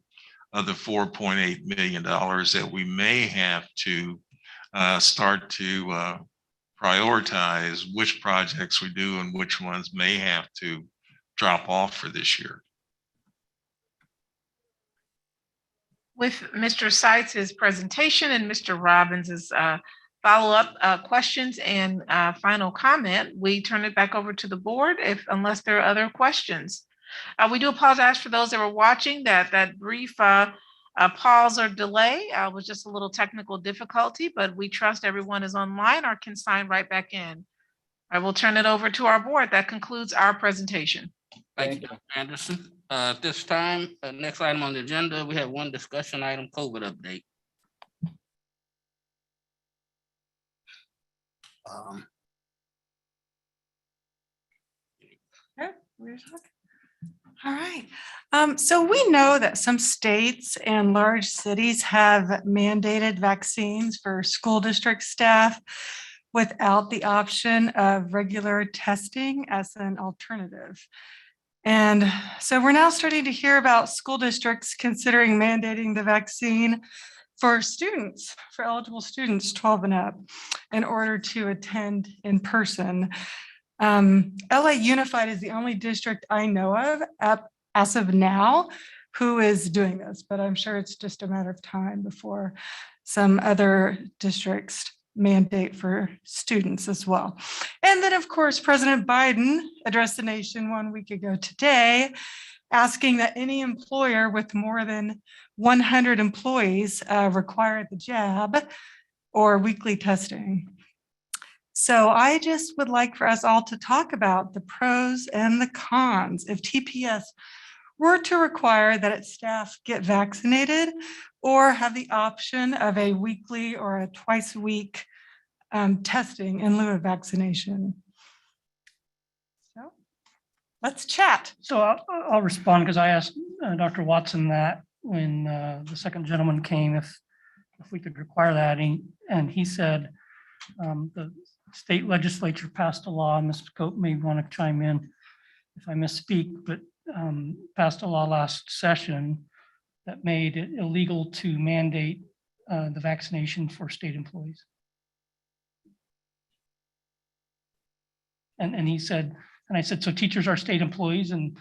of the $4.8 million, that we may have to start to prioritize which projects we do and which ones may have to drop off for this year.
With Mr. Seitz's presentation and Mr. Robbins's follow-up questions and final comment, we turn it back over to the board unless there are other questions. We do apologize for those that were watching that brief pause or delay. Was just a little technical difficulty, but we trust everyone is online or can sign right back in. I will turn it over to our board. That concludes our presentation.
Thank you, Dr. Anderson. At this time, next item on the agenda, we have one discussion item, COVID update.
All right. So we know that some states and large cities have mandated vaccines for school district staff without the option of regular testing as an alternative. And so we're now starting to hear about school districts considering mandating the vaccine for students, for eligible students 12 and up, in order to attend in person. LA Unified is the only district I know of as of now who is doing this, but I'm sure it's just a matter of time before some other districts mandate for students as well. And then, of course, President Biden addressed the nation 1 week ago today, asking that any employer with more than 100 employees require the jab or weekly testing. So I just would like for us all to talk about the pros and the cons. If TPS were to require that its staff get vaccinated, or have the option of a weekly or a twice a week testing in lieu of vaccination. So let's chat.
So I'll respond because I asked Dr. Watson that when the second gentleman came, if we could require that. And he said the state legislature passed a law, and Mr. Cope may want to chime in if I misspeak, but passed a law last session that made it illegal to mandate the vaccination for state employees. And he said, and I said, so teachers are state employees? And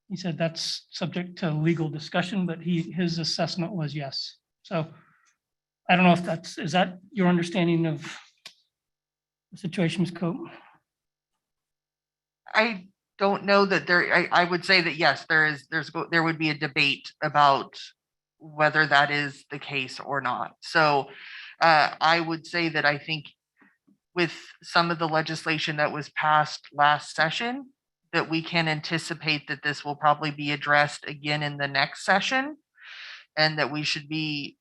he said, that's subject to legal discussion, but his assessment was yes. So I don't know if is that your understanding of the situation, Ms. Cope?
I don't know that I would say that yes, there would be a debate about whether that is the case or not. So I would say that I think with some of the legislation that was passed last session, that we can anticipate that this will probably be addressed again in the next session, and that we should be,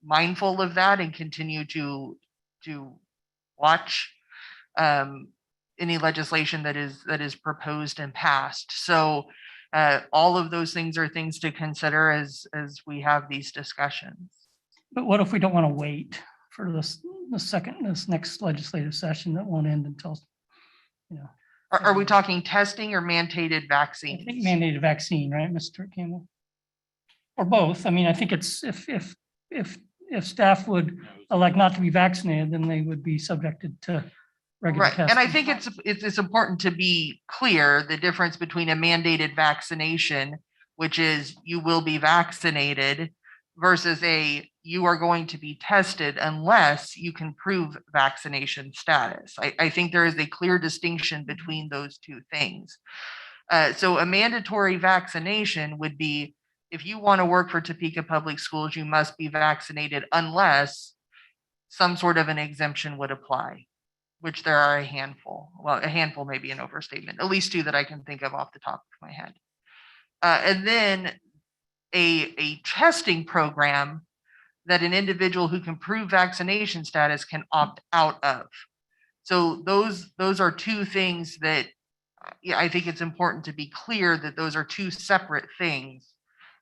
mindful of that and continue to watch any legislation that is proposed and passed. So all of those things are things to consider as we have these discussions.
But what if we don't want to wait for this next legislative session that won't end until,
Are we talking testing or mandated vaccine?
I think mandated vaccine, right, Mr. Campbell? Or both. I mean, I think it's if staff would elect not to be vaccinated, then they would be subjected to regular
Right.
testing.
And I think it's important to be clear the difference between a mandated vaccination, which is you will be vaccinated, versus you are going to be tested unless you can prove vaccination status. I think there is a clear distinction between those two things. So a mandatory vaccination would be, if you want to work for Topeka Public Schools, you must be vaccinated unless some sort of an exemption would apply, which there are a handful. Well, a handful may be an overstatement, at least two that I can think of off the top of my head. And then a testing program that an individual who can prove vaccination status can opt out of. So those are two things that I think it's important to be clear that those are two separate things,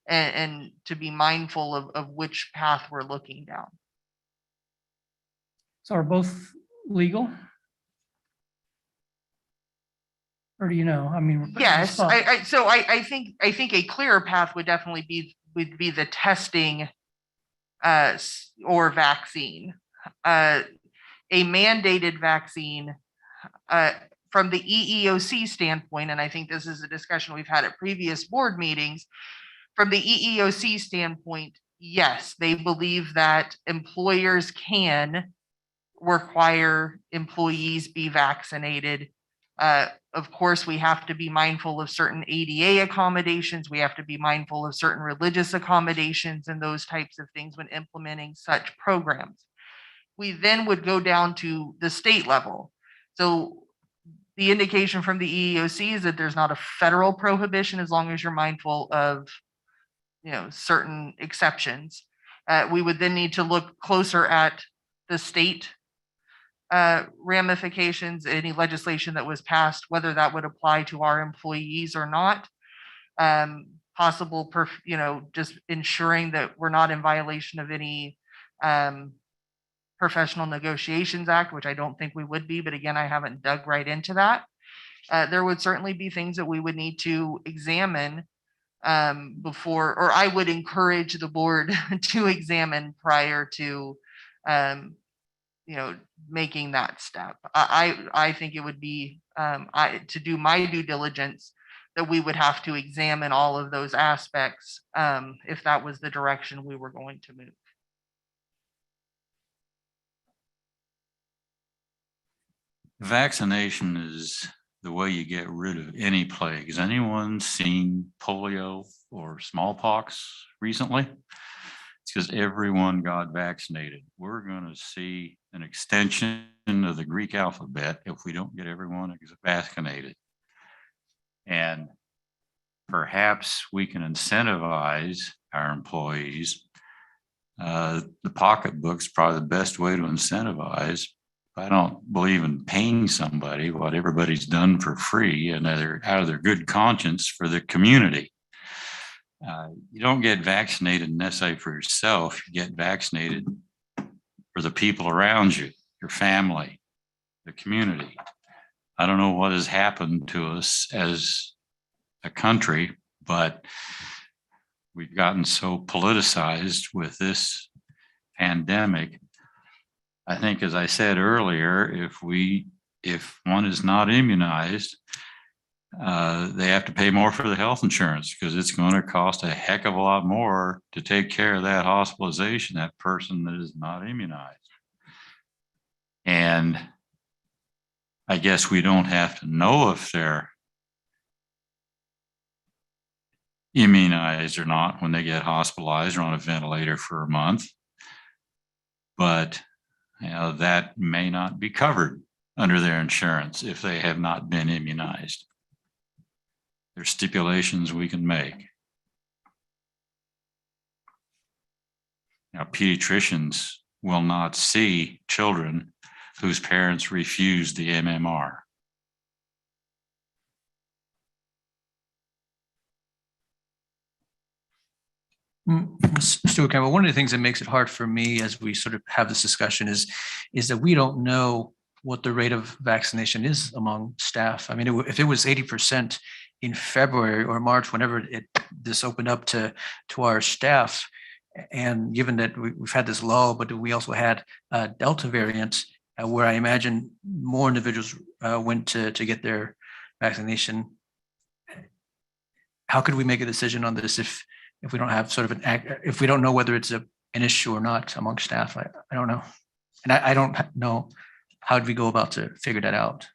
and to be mindful of which path we're looking down.
So are both legal? Or do you know? I mean,
Yes, I think a clearer path would definitely be the testing or vaccine. A mandated vaccine from the EEOC standpoint, and I think this is a discussion we've had at previous board meetings. From the EEOC standpoint, yes, they believe that employers can require employees be vaccinated. Of course, we have to be mindful of certain ADA accommodations. We have to be mindful of certain religious accommodations and those types of things when implementing such programs. We then would go down to the state level. So the indication from the EEOC is that there's not a federal prohibition as long as you're mindful of certain exceptions. We would then need to look closer at the state ramifications, any legislation that was passed, whether that would apply to our employees or not. Possible, just ensuring that we're not in violation of any Professional Negotiations Act, which I don't think we would be, but again, I haven't dug right into that. There would certainly be things that we would need to examine before, or I would encourage the board to examine prior to making that step. I think it would be to do my due diligence that we would have to examine all of those aspects if that was the direction we were going to move.
Vaccination is the way you get rid of any plague. Has anyone seen polio or smallpox recently? It's because everyone got vaccinated. We're going to see an extension of the Greek alphabet if we don't get everyone vaccinated. And perhaps we can incentivize our employees The pocketbook's probably the best way to incentivize. I don't believe in paying somebody what everybody's done for free and they're out of their good conscience for the community. You don't get vaccinated necessarily for yourself. You get vaccinated for the people around you, your family, the community. I don't know what has happened to us as a country, but we've gotten so politicized with this pandemic. I think, as I said earlier, if one is not immunized, they have to pay more for the health insurance because it's going to cost a heck of a lot more to take care of that hospitalization, that person that is not immunized. And I guess we don't have to know if they're immunized or not when they get hospitalized or on a ventilator for a month. But that may not be covered under their insurance if they have not been immunized. There's stipulations we can make. Now, pediatricians will not see children whose parents refuse the MMR.
Stuart Campbell, one of the things that makes it hard for me as we sort of have this discussion is that we don't know what the rate of vaccination is among staff. I mean, if it was 80% in February or March, whenever this opened up to our staff, and given that we've had this lull, but we also had Delta variant, where I imagine more individuals went to get their vaccination. How could we make a decision on this if we don't have sort of if we don't know whether it's an issue or not among staff? I don't know. And I don't know how do we go about to figure that out.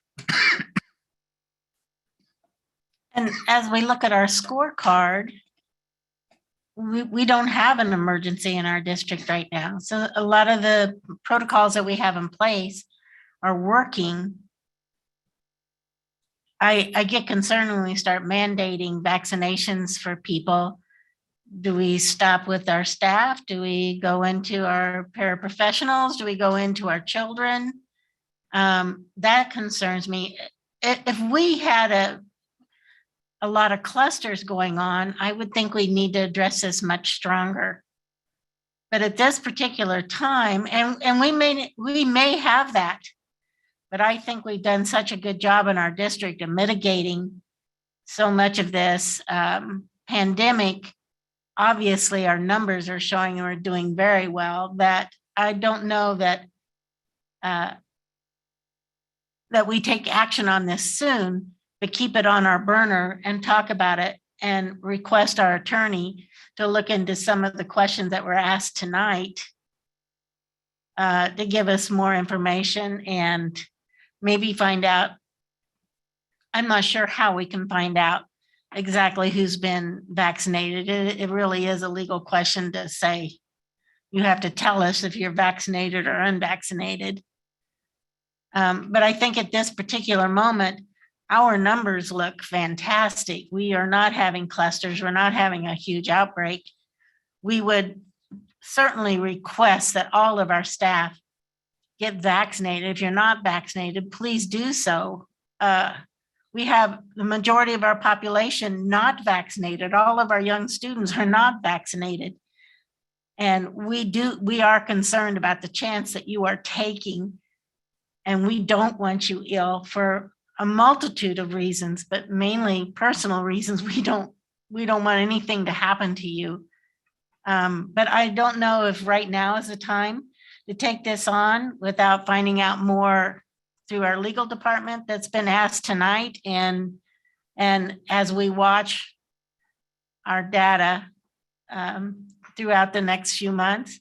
And as we look at our scorecard, we don't have an emergency in our district right now. So a lot of the protocols that we have in place are working. I get concerned when we start mandating vaccinations for people. Do we stop with our staff? Do we go into our paraprofessionals? Do we go into our children? That concerns me. If we had a lot of clusters going on, I would think we need to address this much stronger. But at this particular time, and we may have that, but I think we've done such a good job in our district of mitigating so much of this pandemic. Obviously, our numbers are showing we're doing very well, that I don't know that that we take action on this soon, but keep it on our burner and talk about it and request our attorney to look into some of the questions that were asked tonight to give us more information and maybe find out. I'm not sure how we can find out exactly who's been vaccinated. It really is a legal question to say, you have to tell us if you're vaccinated or unvaccinated. But I think at this particular moment, our numbers look fantastic. We are not having clusters. We're not having a huge outbreak. We would certainly request that all of our staff get vaccinated. If you're not vaccinated, please do so. We have the majority of our population not vaccinated. All of our young students are not vaccinated. And we are concerned about the chance that you are taking, and we don't want you ill for a multitude of reasons, but mainly personal reasons. We don't want anything to happen to you. But I don't know if right now is the time to take this on without finding out more through our legal department that's been asked tonight. And as we watch our data throughout the next few months,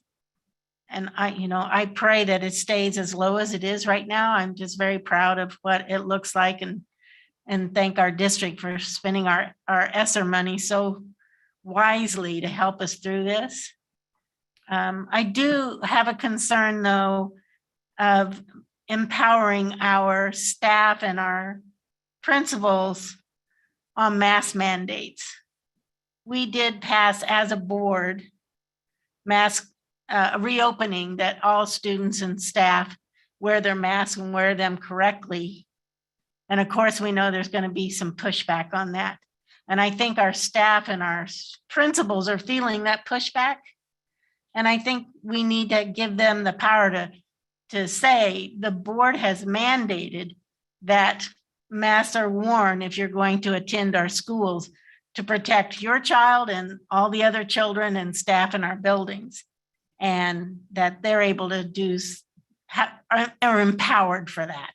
and I pray that it stays as low as it is right now. I'm just very proud of what it looks like, and thank our district for spending our ESSER money so wisely to help us through this. I do have a concern, though, of empowering our staff and our principals on mask mandates. We did pass as a board mask reopening, that all students and staff wear their masks and wear them correctly. And of course, we know there's going to be some pushback on that. And I think our staff and our principals are feeling that pushback. And I think we need to give them the power to say the board has mandated that masks are worn if you're going to attend our schools to protect your child and all the other children and staff in our buildings. And that they're able to do, are empowered for that.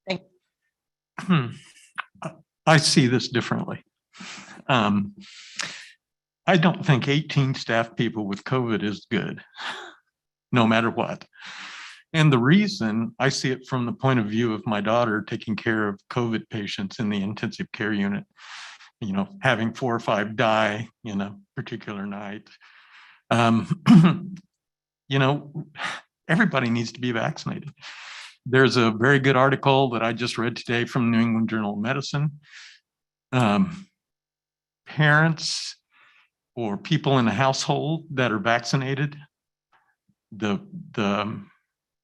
Thank you.
I see this differently. I don't think 18 staff people with COVID is good, no matter what. And the reason I see it from the point of view of my daughter taking care of COVID patients in the intensive care unit, you know, having 4 or 5 die in a particular night. You know, everybody needs to be vaccinated. There's a very good article that I just read today from New England Journal of Medicine. Parents or people in the household that are vaccinated, the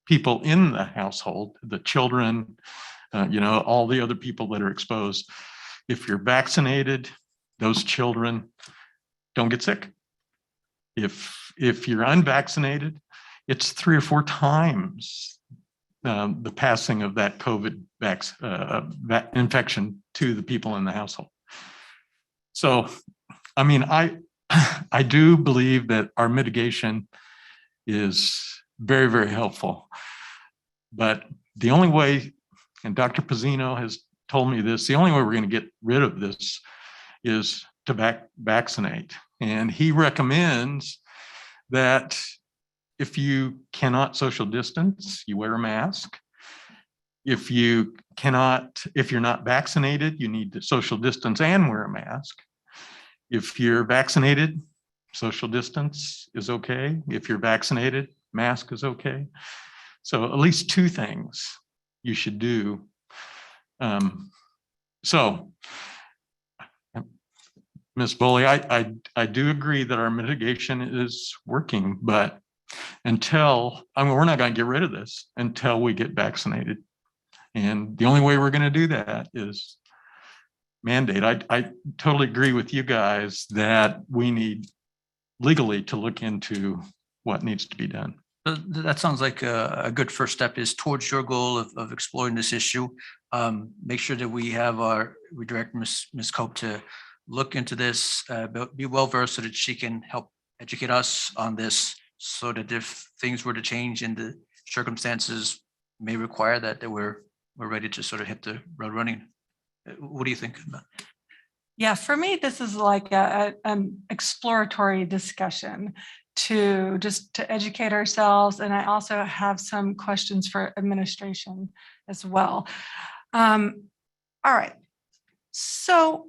people in the household, the children, you know, all the other people that are exposed, if you're vaccinated, those children don't get sick. If you're unvaccinated, it's 3 or 4 times the passing of that COVID infection to the people in the household. So, I mean, I do believe that our mitigation is very, very helpful. But the only way, and Dr. Pizzino has told me this, the only way we're going to get rid of this is to vaccinate. And he recommends that if you cannot social distance, you wear a mask. If you're not vaccinated, you need to social distance and wear a mask. If you're vaccinated, social distance is okay. If you're vaccinated, mask is okay. So at least 2 things you should do. So, Ms. Bully, I do agree that our mitigation is working, but we're not going to get rid of this until we get vaccinated. And the only way we're going to do that is mandate. I totally agree with you guys that we need legally to look into what needs to be done.
That sounds like a good first step is towards your goal of exploring this issue. Make sure that we direct Ms. Cope to look into this, be well-versed so that she can help educate us on this, so that if things were to change in the circumstances may require that we're ready to sort of hit the road running. What do you think?
Yeah, for me, this is like an exploratory discussion to educate ourselves. And I also have some questions for administration as well. All right. So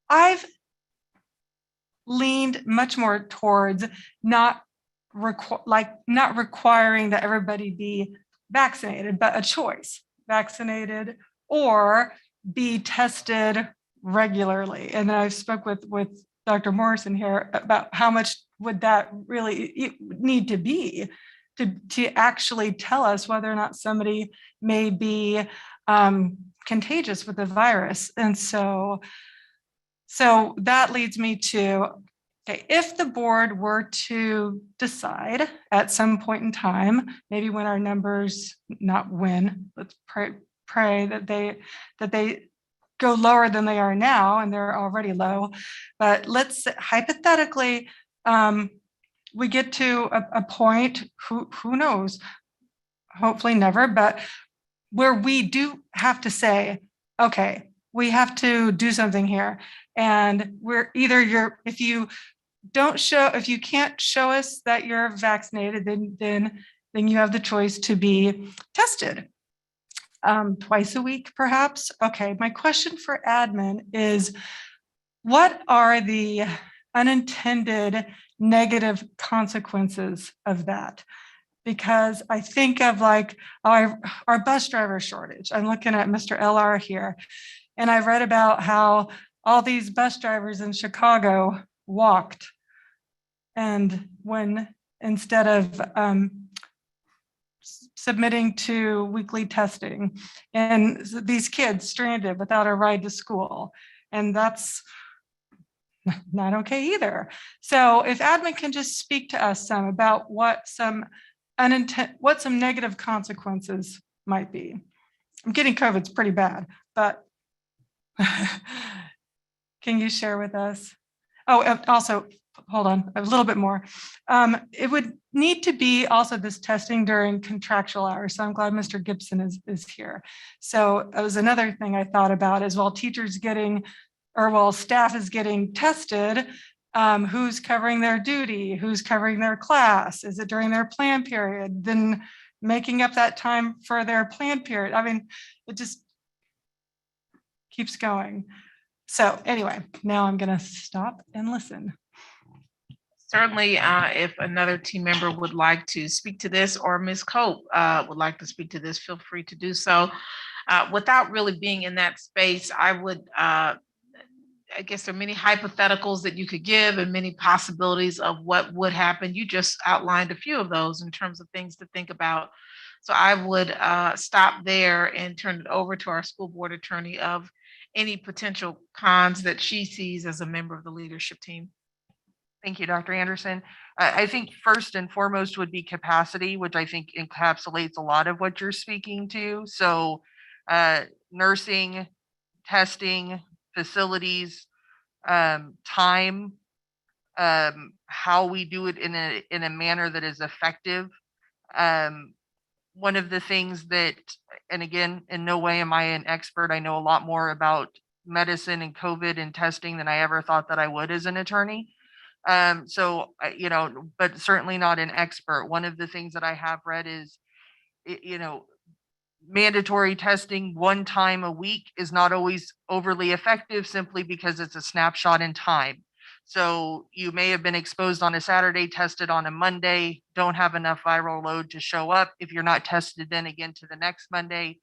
I've leaned much more towards not requiring that everybody be vaccinated, but a choice, vaccinated or be tested regularly. And then I spoke with Dr. Morrison here about how much would that really need to be to actually tell us whether or not somebody may be contagious with the virus. And so that leads me to, okay, if the board were to decide at some point in time, maybe when our numbers, not when, let's pray that they go lower than they are now, and they're already low. But let's say, hypothetically, we get to a point, who knows, hopefully never, but where we do have to say, okay, we have to do something here. And we're either if you can't show us that you're vaccinated, then you have the choice to be tested. Twice a week, perhaps. Okay, my question for admin is, what are the unintended negative consequences of that? Because I think of like our bus driver shortage. I'm looking at Mr. LR here, and I read about how all these bus drivers in Chicago walked And when, instead of submitting to weekly testing, and these kids stranded without a ride to school, and that's not okay either. So if admin can just speak to us some about what some negative consequences might be. I'm getting COVID's pretty bad, but can you share with us? Oh, also, hold on, a little bit more. It would need to be also this testing during contractual hours. So I'm glad Mr. Gibson is here. So that was another thing I thought about is while teachers getting, or while staff is getting tested, who's covering their duty, who's covering their class? Is it during their plan period? Then making up that time for their plan period. I mean, it just keeps going. So anyway, now I'm gonna stop and listen.
Certainly, if another team member would like to speak to this, or Ms. Cope would like to speak to this, feel free to do so. Without really being in that space, I would, I guess there are many hypotheticals that you could give and many possibilities of what would happen. You just outlined a few of those in terms of things to think about. So I would stop there and turn it over to our school board attorney of any potential cons that she sees as a member of the leadership team.
Thank you, Dr. Anderson. I think first and foremost would be capacity, which I think encapsulates a lot of what you're speaking to. So nursing, testing, facilities, time, how we do it in a manner that is effective. One of the things that, and again, in no way am I an expert. I know a lot more about medicine and COVID and testing than I ever thought that I would as an attorney. So, but certainly not an expert. One of the things that I have read is, mandatory testing one time a week is not always overly effective simply because it's a snapshot in time. So you may have been exposed on a Saturday, tested on a Monday, don't have enough viral load to show up. If you're not tested then again to the next Monday,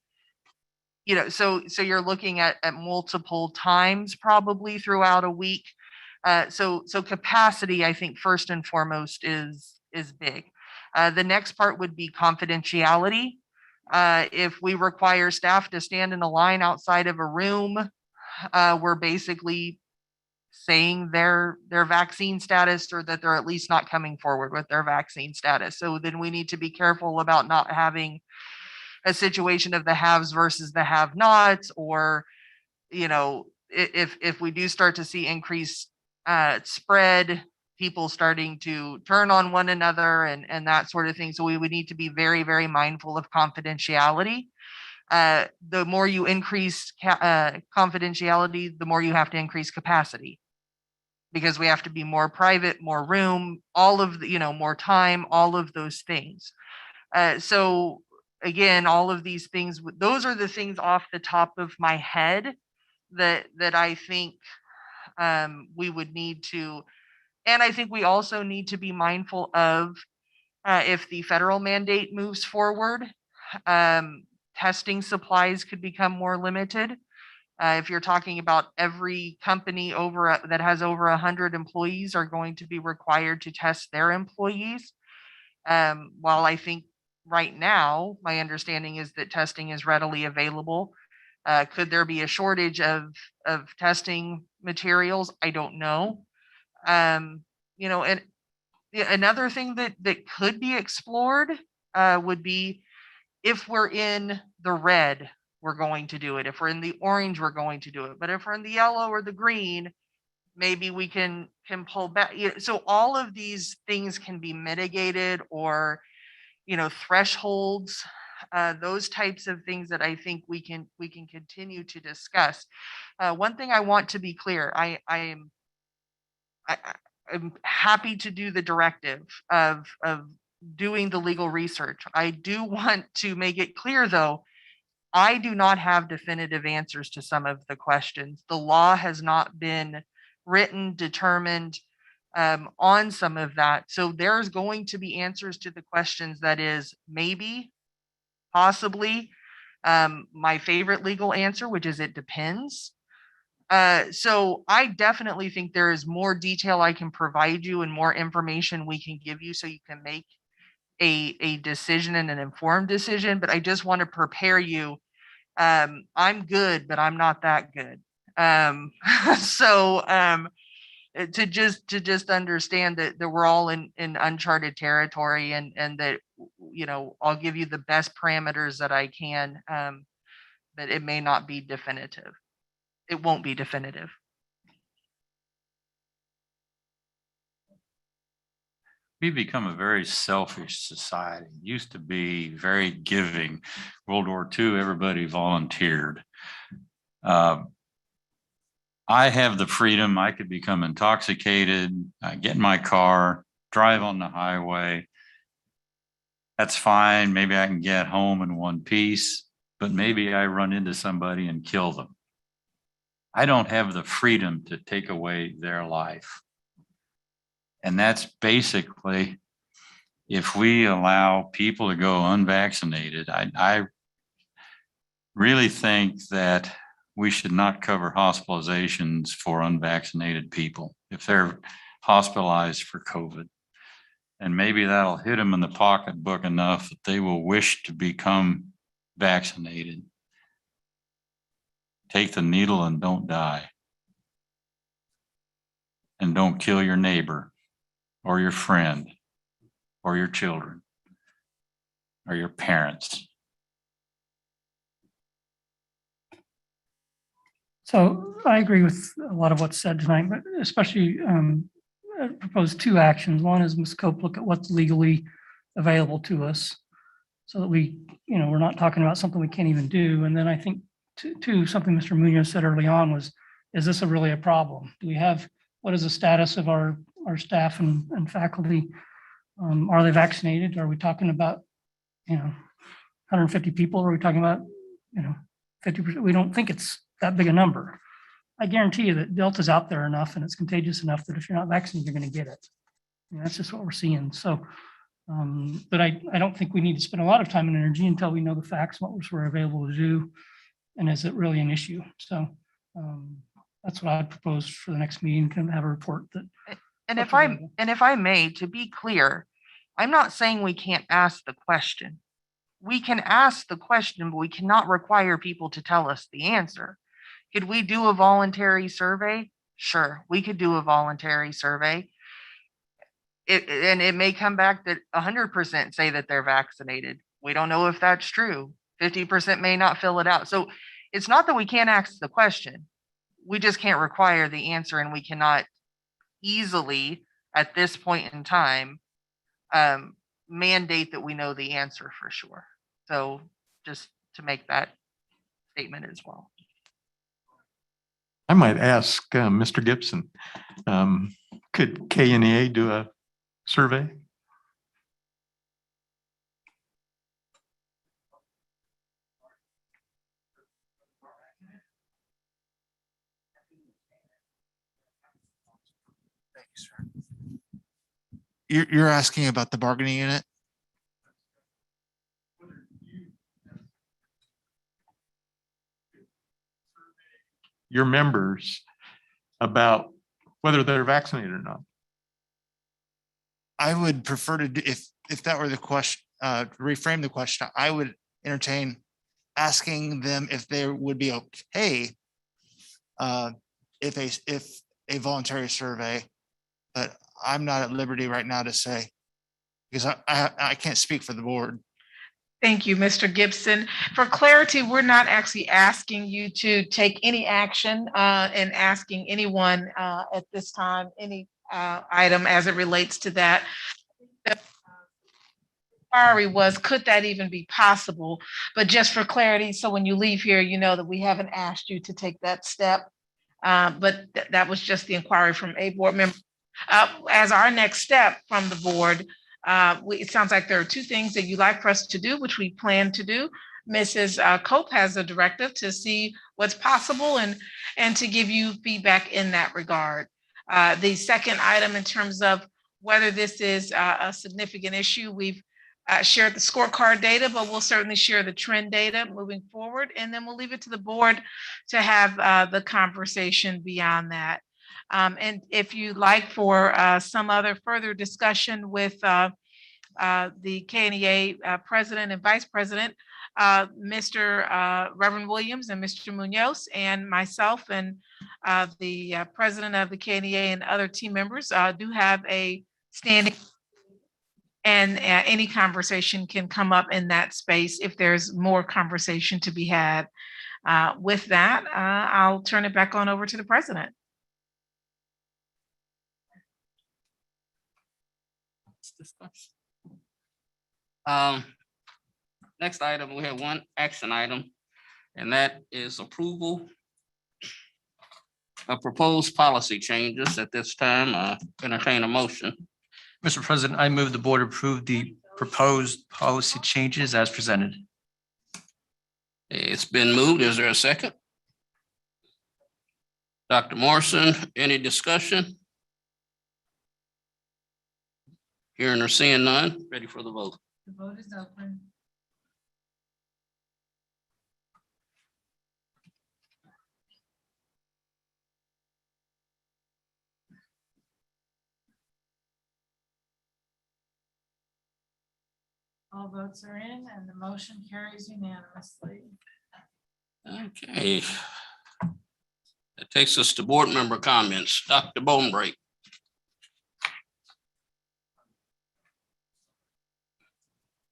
so you're looking at multiple times probably throughout a week. So capacity, I think first and foremost is big. The next part would be confidentiality. If we require staff to stand in a line outside of a room, we're basically saying their vaccine status, or that they're at least not coming forward with their vaccine status. So then we need to be careful about not having a situation of the haves versus the have-nots, or if we do start to see increased spread, people starting to turn on one another and that sort of thing. So we would need to be very, very mindful of confidentiality. The more you increase confidentiality, the more you have to increase capacity, because we have to be more private, more room, all of the, more time, all of those things. So again, all of these things, those are the things off the top of my head that I think we would need to. And I think we also need to be mindful of if the federal mandate moves forward, testing supplies could become more limited. If you're talking about every company that has over 100 employees are going to be required to test their employees. While I think right now, my understanding is that testing is readily available. Could there be a shortage of testing materials? I don't know. And another thing that could be explored would be, if we're in the red, we're going to do it. If we're in the orange, we're going to do it. But if we're in the yellow or the green, maybe we can pull back. So all of these things can be mitigated, or thresholds, those types of things that I think we can continue to discuss. One thing I want to be clear, I'm happy to do the directive of doing the legal research. I do want to make it clear, though, I do not have definitive answers to some of the questions. The law has not been written, determined on some of that. So there's going to be answers to the questions that is maybe, possibly, my favorite legal answer, which is it depends. So I definitely think there is more detail I can provide you and more information we can give you so you can make a decision and an informed decision. But I just want to prepare you. I'm good, but I'm not that good. So to just understand that we're all in uncharted territory, and that, you know, I'll give you the best parameters that I can, but it may not be definitive. It won't be definitive.
We've become a very selfish society. It used to be very giving. World War II, everybody volunteered. I have the freedom. I could become intoxicated, get in my car, drive on the highway. That's fine. Maybe I can get home in one piece, but maybe I run into somebody and kill them. I don't have the freedom to take away their life. And that's basically, if we allow people to go unvaccinated, I really think that we should not cover hospitalizations for unvaccinated people if they're hospitalized for COVID. And maybe that'll hit them in the pocketbook enough that they will wish to become vaccinated. Take the needle and don't die. And don't kill your neighbor or your friend or your children or your parents.
So I agree with a lot of what's said tonight, but especially I propose two actions. One is Ms. Cope look at what's legally available to us so that we, you know, we're not talking about something we can't even do. And then I think two, something Mr. Munoz said early on was, is this really a problem? Do we have, what is the status of our staff and faculty? Are they vaccinated? Are we talking about, you know, 150 people? Are we talking about, you know, 50%? We don't think it's that big a number. I guarantee you that Delta's out there enough and it's contagious enough that if you're not vaccinated, you're going to get it. And that's just what we're seeing. So, but I don't think we need to spend a lot of time and energy until we know the facts, what we're available to do, and is it really an issue? So that's what I'd propose for the next meeting, can have a report that.
And if I may, to be clear, I'm not saying we can't ask the question. We can ask the question, but we cannot require people to tell us the answer. Could we do a voluntary survey? Sure, we could do a voluntary survey. And it may come back that 100% say that they're vaccinated. We don't know if that's true. 50% may not fill it out. So it's not that we can't ask the question. We just can't require the answer, and we cannot easily, at this point in time, mandate that we know the answer for sure. So just to make that statement as well.
I might ask Mr. Gibson, could KNEA do a survey?
You're asking about the bargaining unit?
Your members about whether they're vaccinated or not.
I would prefer to do, if that were the question, reframe the question, I would entertain asking them if they would be okay if a voluntary survey, but I'm not at liberty right now to say, because I can't speak for the board.
Thank you, Mr. Gibson. For clarity, we're not actually asking you to take any action and asking anyone at this time, any item as it relates to that. The inquiry was, could that even be possible? But just for clarity, so when you leave here, you know that we haven't asked you to take that step. But that was just the inquiry from a board member. As our next step from the board, it sounds like there are two things that you'd like for us to do, which we plan to do. Mrs. Cope has a directive to see what's possible and to give you feedback in that regard. The second item, in terms of whether this is a significant issue, we've shared the scorecard data, but we'll certainly share the trend data moving forward. And then we'll leave it to the board to have the conversation beyond that. And if you'd like for some other further discussion with the KNEA president and vice president, Mr. Reverend Williams and Mr. Munoz and myself and the president of the KNEA and other team members do have a standing, and any conversation can come up in that space if there's more conversation to be had. With that, I'll turn it back on over to the president.
Next item, we have one action item, and that is approval of proposed policy changes. At this time, entertain a motion.
Mr. President, I move the board approve the proposed policy changes as presented.
It's been moved. Is there a second? Dr. Morrison, any discussion? Hearing or seeing none, ready for the vote.
The vote is open. All votes are in and the motion carries unanimously.
Okay. That takes us to board member comments. Dr. Bonebrake.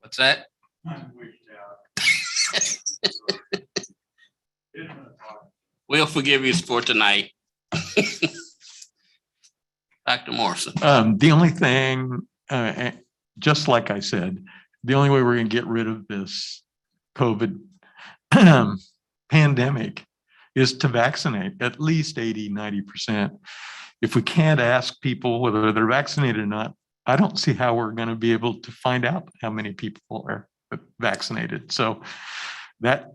What's that? We'll forgive you for tonight. Dr. Morrison.
The only thing, just like I said, the only way we're going to get rid of this COVID pandemic is to vaccinate at least 80–90%. If we can't ask people whether they're vaccinated or not, I don't see how we're going to be able to find out how many people are vaccinated. So that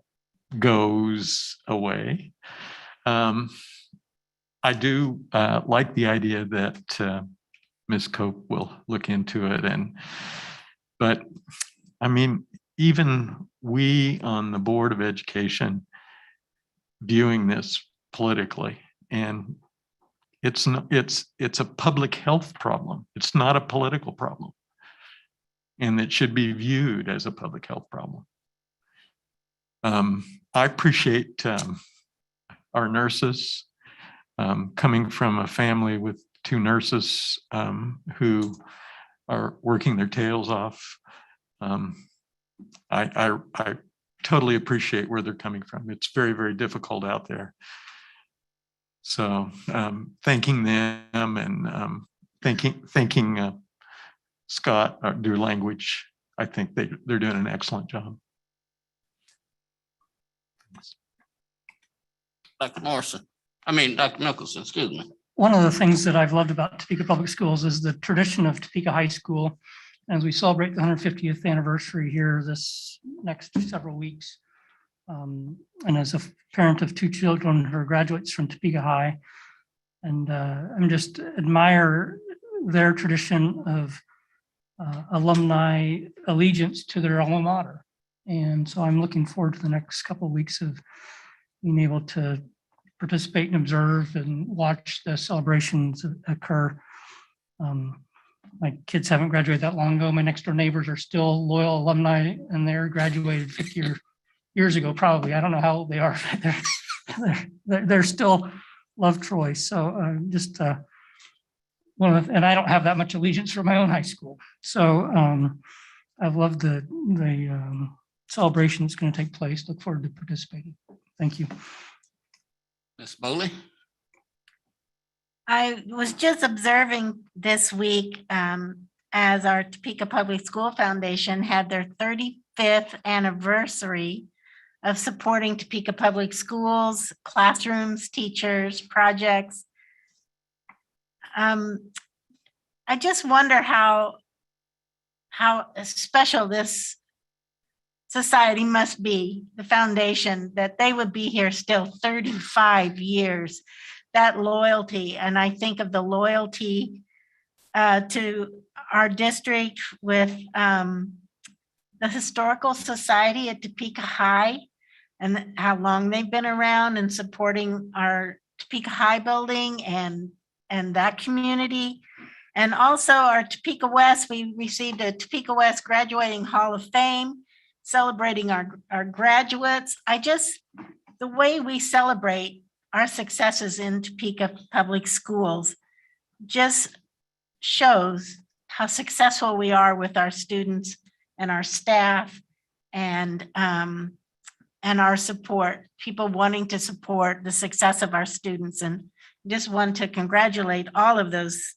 goes away. I do like the idea that Ms. Cope will look into it. But I mean, even we on the Board of Education viewing this politically, and it's a public health problem. It's not a political problem. And it should be viewed as a public health problem. I appreciate our nurses, coming from a family with 2 nurses who are working their tails off. I totally appreciate where they're coming from. It's very, very difficult out there. So thanking them and thanking Scott, their language, I think they're doing an excellent job.
Dr. Morrison. Dr. Nicholson, excuse me.
One of the things that I've loved about Topeka Public Schools is the tradition of Topeka High School. As we celebrate the 150th anniversary here this next several weeks. And as a parent of 2 children who are graduates from Topeka High, and I'm just admire their tradition of alumni allegiance to their alma mater. And so I'm looking forward to the next couple of weeks of being able to participate and observe and watch the celebrations occur. My kids haven't graduated that long ago. My next door neighbors are still loyal alumni, and they're graduated 50 years ago, probably. I don't know how old they are. They're still love Troy. So just and I don't have that much allegiance for my own high school. So I've loved the celebration that's going to take place. Look forward to participating. Thank you.
Ms. Bowley.
I was just observing this week as our Topeka Public School Foundation had their 35th anniversary of supporting Topeka Public Schools, classrooms, teachers, projects. I just wonder how special this society must be, the foundation, that they would be here still 35 years. That loyalty, and I think of the loyalty to our district with the Historical Society at Topeka High and how long they've been around and supporting our Topeka High building and that community. And also our Topeka West, we received a Topeka West Graduating Hall of Fame, celebrating our graduates. The way we celebrate our successes in Topeka Public Schools just shows how successful we are with our students and our staff and our support, people wanting to support the success of our students. And just want to congratulate all of those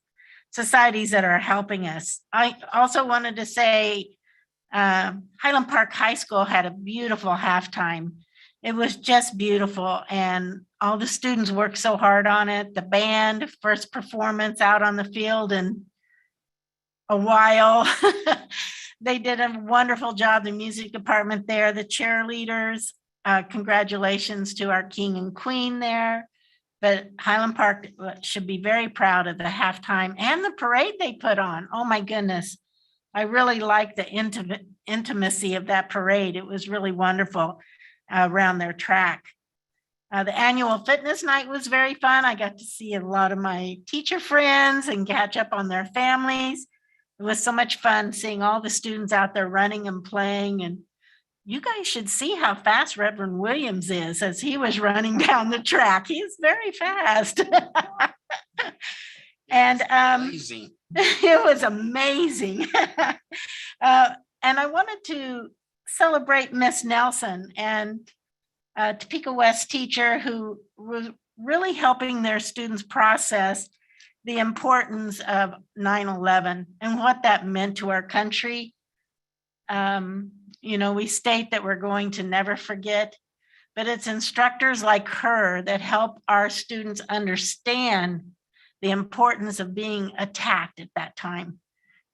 societies that are helping us. I also wanted to say Highland Park High School had a beautiful halftime. It was just beautiful, and all the students worked so hard on it. The band, first performance out on the field in a while. They did a wonderful job, the music department there, the cheerleaders. Congratulations to our king and queen there. But Highland Park should be very proud of the halftime and the parade they put on. Oh my goodness. I really like the intimacy of that parade. It was really wonderful around their track. The annual fitness night was very fun. I got to see a lot of my teacher friends and catch up on their families. It was so much fun seeing all the students out there running and playing. And you guys should see how fast Reverend Williams is as he was running down the track. He's very fast. And
Amazing.
it was amazing. And I wanted to celebrate Miss Nelson and Topeka West teacher who was really helping their students process the importance of 9/11 and what that meant to our country. We state that we're going to never forget, but it's instructors like her that help our students understand the importance of being attacked at that time,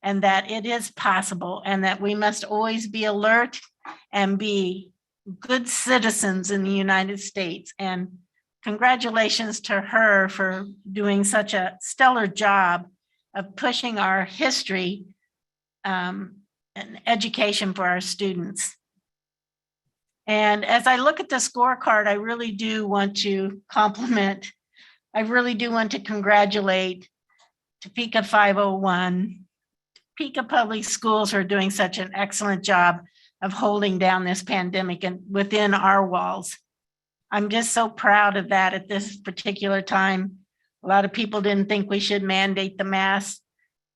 and that it is possible, and that we must always be alert and be good citizens in the United States. And congratulations to her for doing such a stellar job of pushing our history and education for our students. And as I look at the scorecard, I really do want to compliment, I really do want to congratulate Topeka 501, Topeka Public Schools who are doing such an excellent job of holding down this pandemic and within our walls. I'm just so proud of that at this particular time. A lot of people didn't think we should mandate the mask,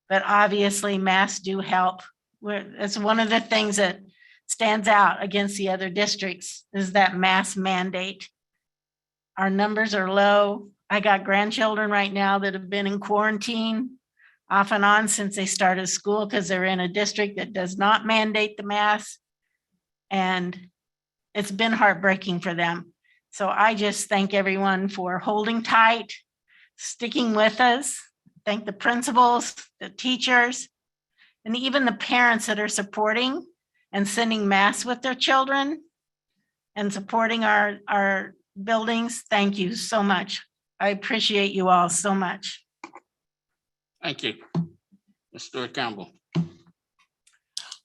but obviously masks do help. It's one of the things that stands out against the other districts is that mask mandate. Our numbers are low. I got grandchildren right now that have been in quarantine off and on since they started school because they're in a district that does not mandate the mask. And it's been heartbreaking for them. So I just thank everyone for holding tight, sticking with us. Thank the principals, the teachers, and even the parents that are supporting and sending masks with their children and supporting our buildings. Thank you so much. I appreciate you all so much.
Thank you. Mr. Campbell.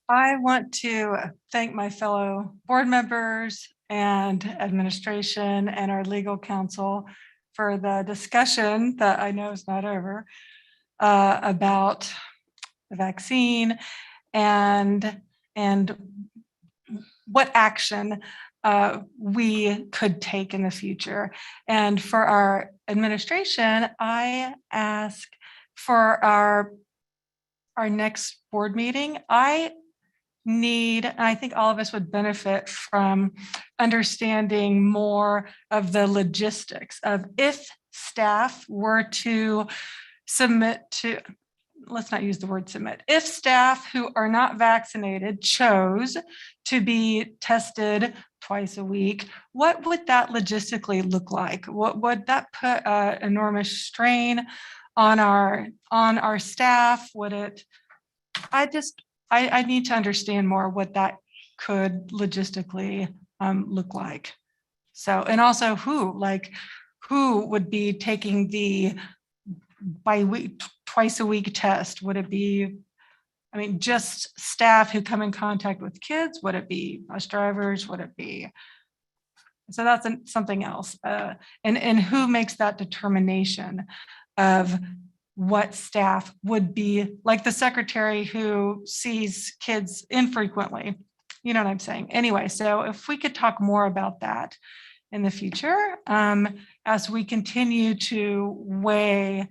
I want to thank my fellow board members and administration and our legal counsel for the discussion that I know is not over about the vaccine and what action we could take in the future. And for our administration, I ask for our next board meeting, I think all of us would benefit from understanding more of the logistics of if staff were to submit to, let's not use the word submit, if staff who are not vaccinated chose to be tested twice a week, what would that logistically look like? What would that put enormous strain on our staff? Would it, I need to understand more what that could logistically look like. So, and also who would be taking the twice a week test? Would it be I mean, just staff who come in contact with kids? Would it be bus drivers? Would it be? So that's something else. And who makes that determination of what staff would be, like the secretary who sees kids infrequently? You know what I'm saying? Anyway, so if we could talk more about that in the future, as we continue to weigh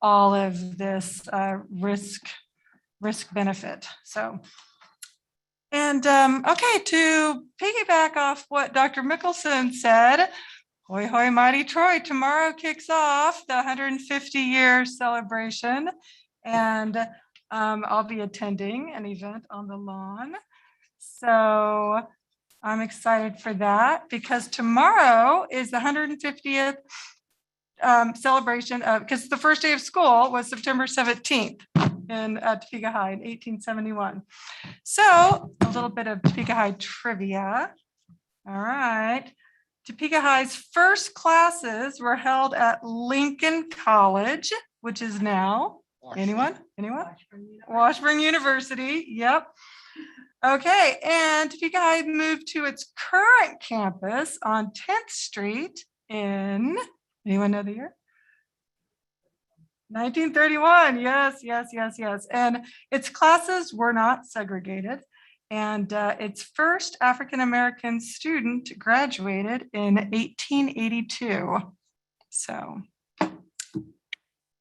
all of this risk benefit. So, and okay, to piggyback off what Dr. Mickelson said, hoy hoy mighty Troy, tomorrow kicks off the 150-year celebration, and I'll be attending an event on the lawn. So I'm excited for that because tomorrow is the 150th celebration of, because the first day of school was September 17th in Topeka High in 1871. So a little bit of Topeka High trivia. All right. Topeka High's first classes were held at Lincoln College, which is now, anyone? Washburn University. Yep. Okay, and Topeka High moved to its current campus on 10th Street in, anyone know the year? 1931, yes. And its classes were not segregated. And its first African-American student graduated in 1882. So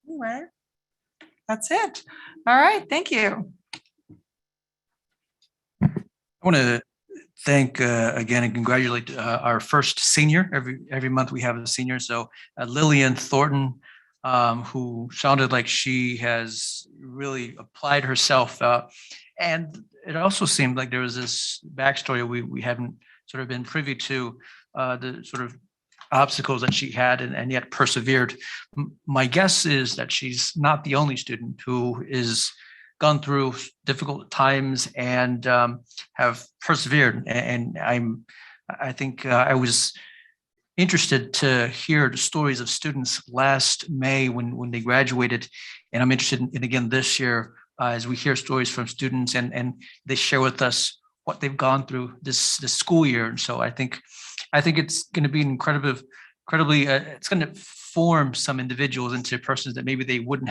anyway, that's it. All right, thank you.
I want to thank again and congratulate our first senior. Every month we have a senior. So Lillian Thornton, who sounded like she has really applied herself. And it also seemed like there was this backstory we haven't sort of been privy to, the sort of obstacles that she had and yet persevered. My guess is that she's not the only student who is gone through difficult times and have persevered. And I think I was interested to hear the stories of students last May when they graduated. And I'm interested in again this year as we hear stories from students and they share with us what they've gone through this school year. And so I think it's going to be incredibly, it's going to form some individuals into persons that maybe they wouldn't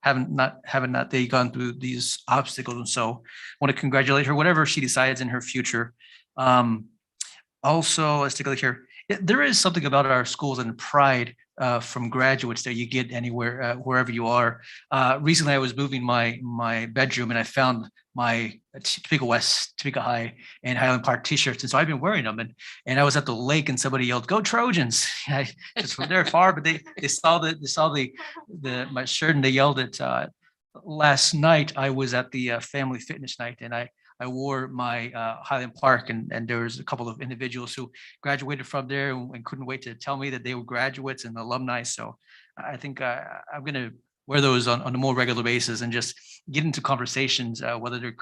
haven't they gone through these obstacles. And so I want to congratulate her, whatever she decides in her future. Also, let's take a look here. There is something about our schools and pride from graduates that you get anywhere, wherever you are. Recently, I was moving my bedroom and I found my Topeka West, Topeka High, and Highland Park T-shirts, and so I've been wearing them. And I was at the lake and somebody yelled, "Go Trojans!" It's from there far, but they saw my shirt and they yelled it. Last night I was at the family fitness night and I wore my Highland Park and there was a couple of individuals who graduated from there and couldn't wait to tell me that they were graduates and alumni. So I think I'm going to wear those on a more regular basis and just get into conversations, whether they're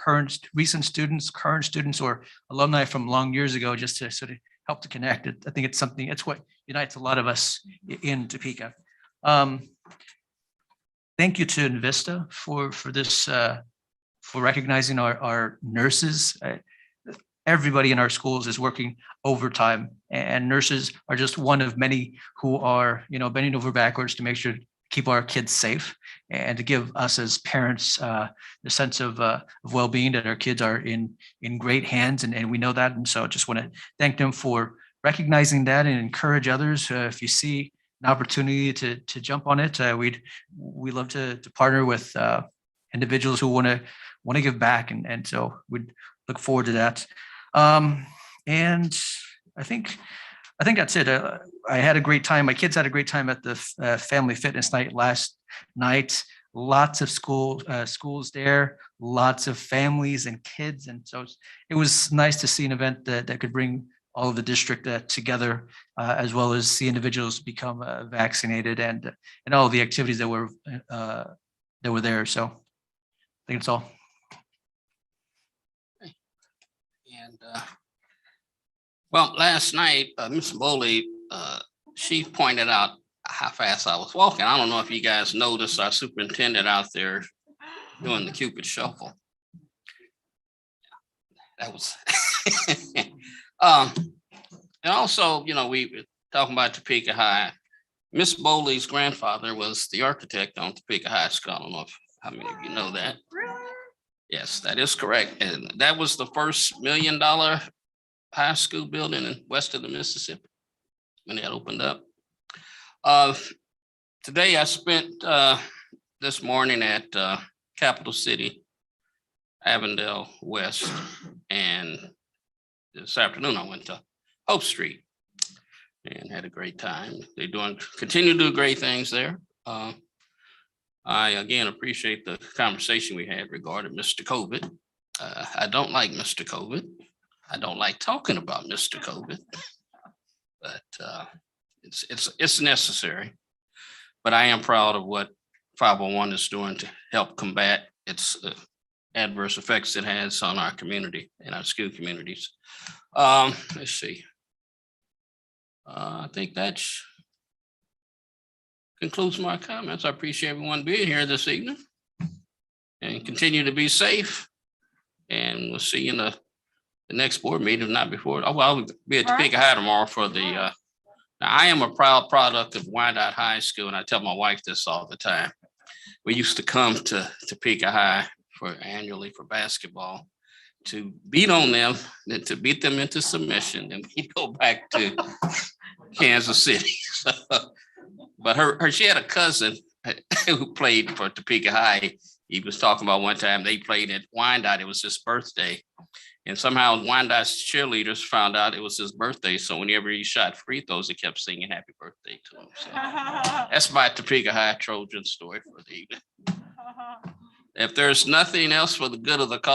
recent students, current students, or alumni from long years ago, just to sort of help to connect. I think it's what unites a lot of us in Topeka. Thank you to Invista for this, for recognizing our nurses. Everybody in our schools is working overtime, and nurses are just one of many who are, bending over backwards to make sure to keep our kids safe and to give us as parents the sense of well-being that our kids are in great hands, and we know that. And so I just want to thank them for recognizing that and encourage others. If you see an opportunity to jump on it, we love to partner with individuals who want to give back, and so we'd look forward to that. And I think that's it. I had a great time. My kids had a great time at the family fitness night last night. Lots of schools there, lots of families and kids, and so it was nice to see an event that could bring all of the district together, as well as see individuals become vaccinated and all of the activities that were there. So I think it's all.
And well, last night, Ms. Bowley, she pointed out how fast I was walking. I don't know if you guys noticed our superintendent out there doing the Cupid shuffle. That was. And also, you know, we were talking about Topeka High. Miss Bowley's grandfather was the architect on Topeka High School. I don't know if how many of you know that. Yes, that is correct. And that was the first $1 million high school building in west of the Mississippi when it opened up. Today I spent this morning at Capital City, Avondale West, and this afternoon I went to Hope Street and had a great time. They're continue to do great things there. I again appreciate the conversation we had regarding Mr. COVID. I don't like Mr. COVID. I don't like talking about Mr. COVID, but it's necessary. But I am proud of what 501 is doing to help combat its adverse effects it has on our community and our school communities. Let's see. I think that concludes my comments. I appreciate everyone being here this evening and continue to be safe. And we'll see you in the next board meeting, if not before. Oh, well, I'll be at Topeka High tomorrow for the, now I am a proud product of Wyandotte High School, and I tell my wife this all the time. We used to come to Topeka High annually for basketball to beat on them, then to beat them into submission, and we'd go back to Kansas City. But she had a cousin who played for Topeka High. He was talking about one time they played at Wyandotte. It was his birthday. And somehow Wyandotte's cheerleaders found out it was his birthday. So whenever he shot free throws, he kept singing happy birthday to him. So that's my Topeka High Trojan story for the evening. If there's nothing else for the good of the cause,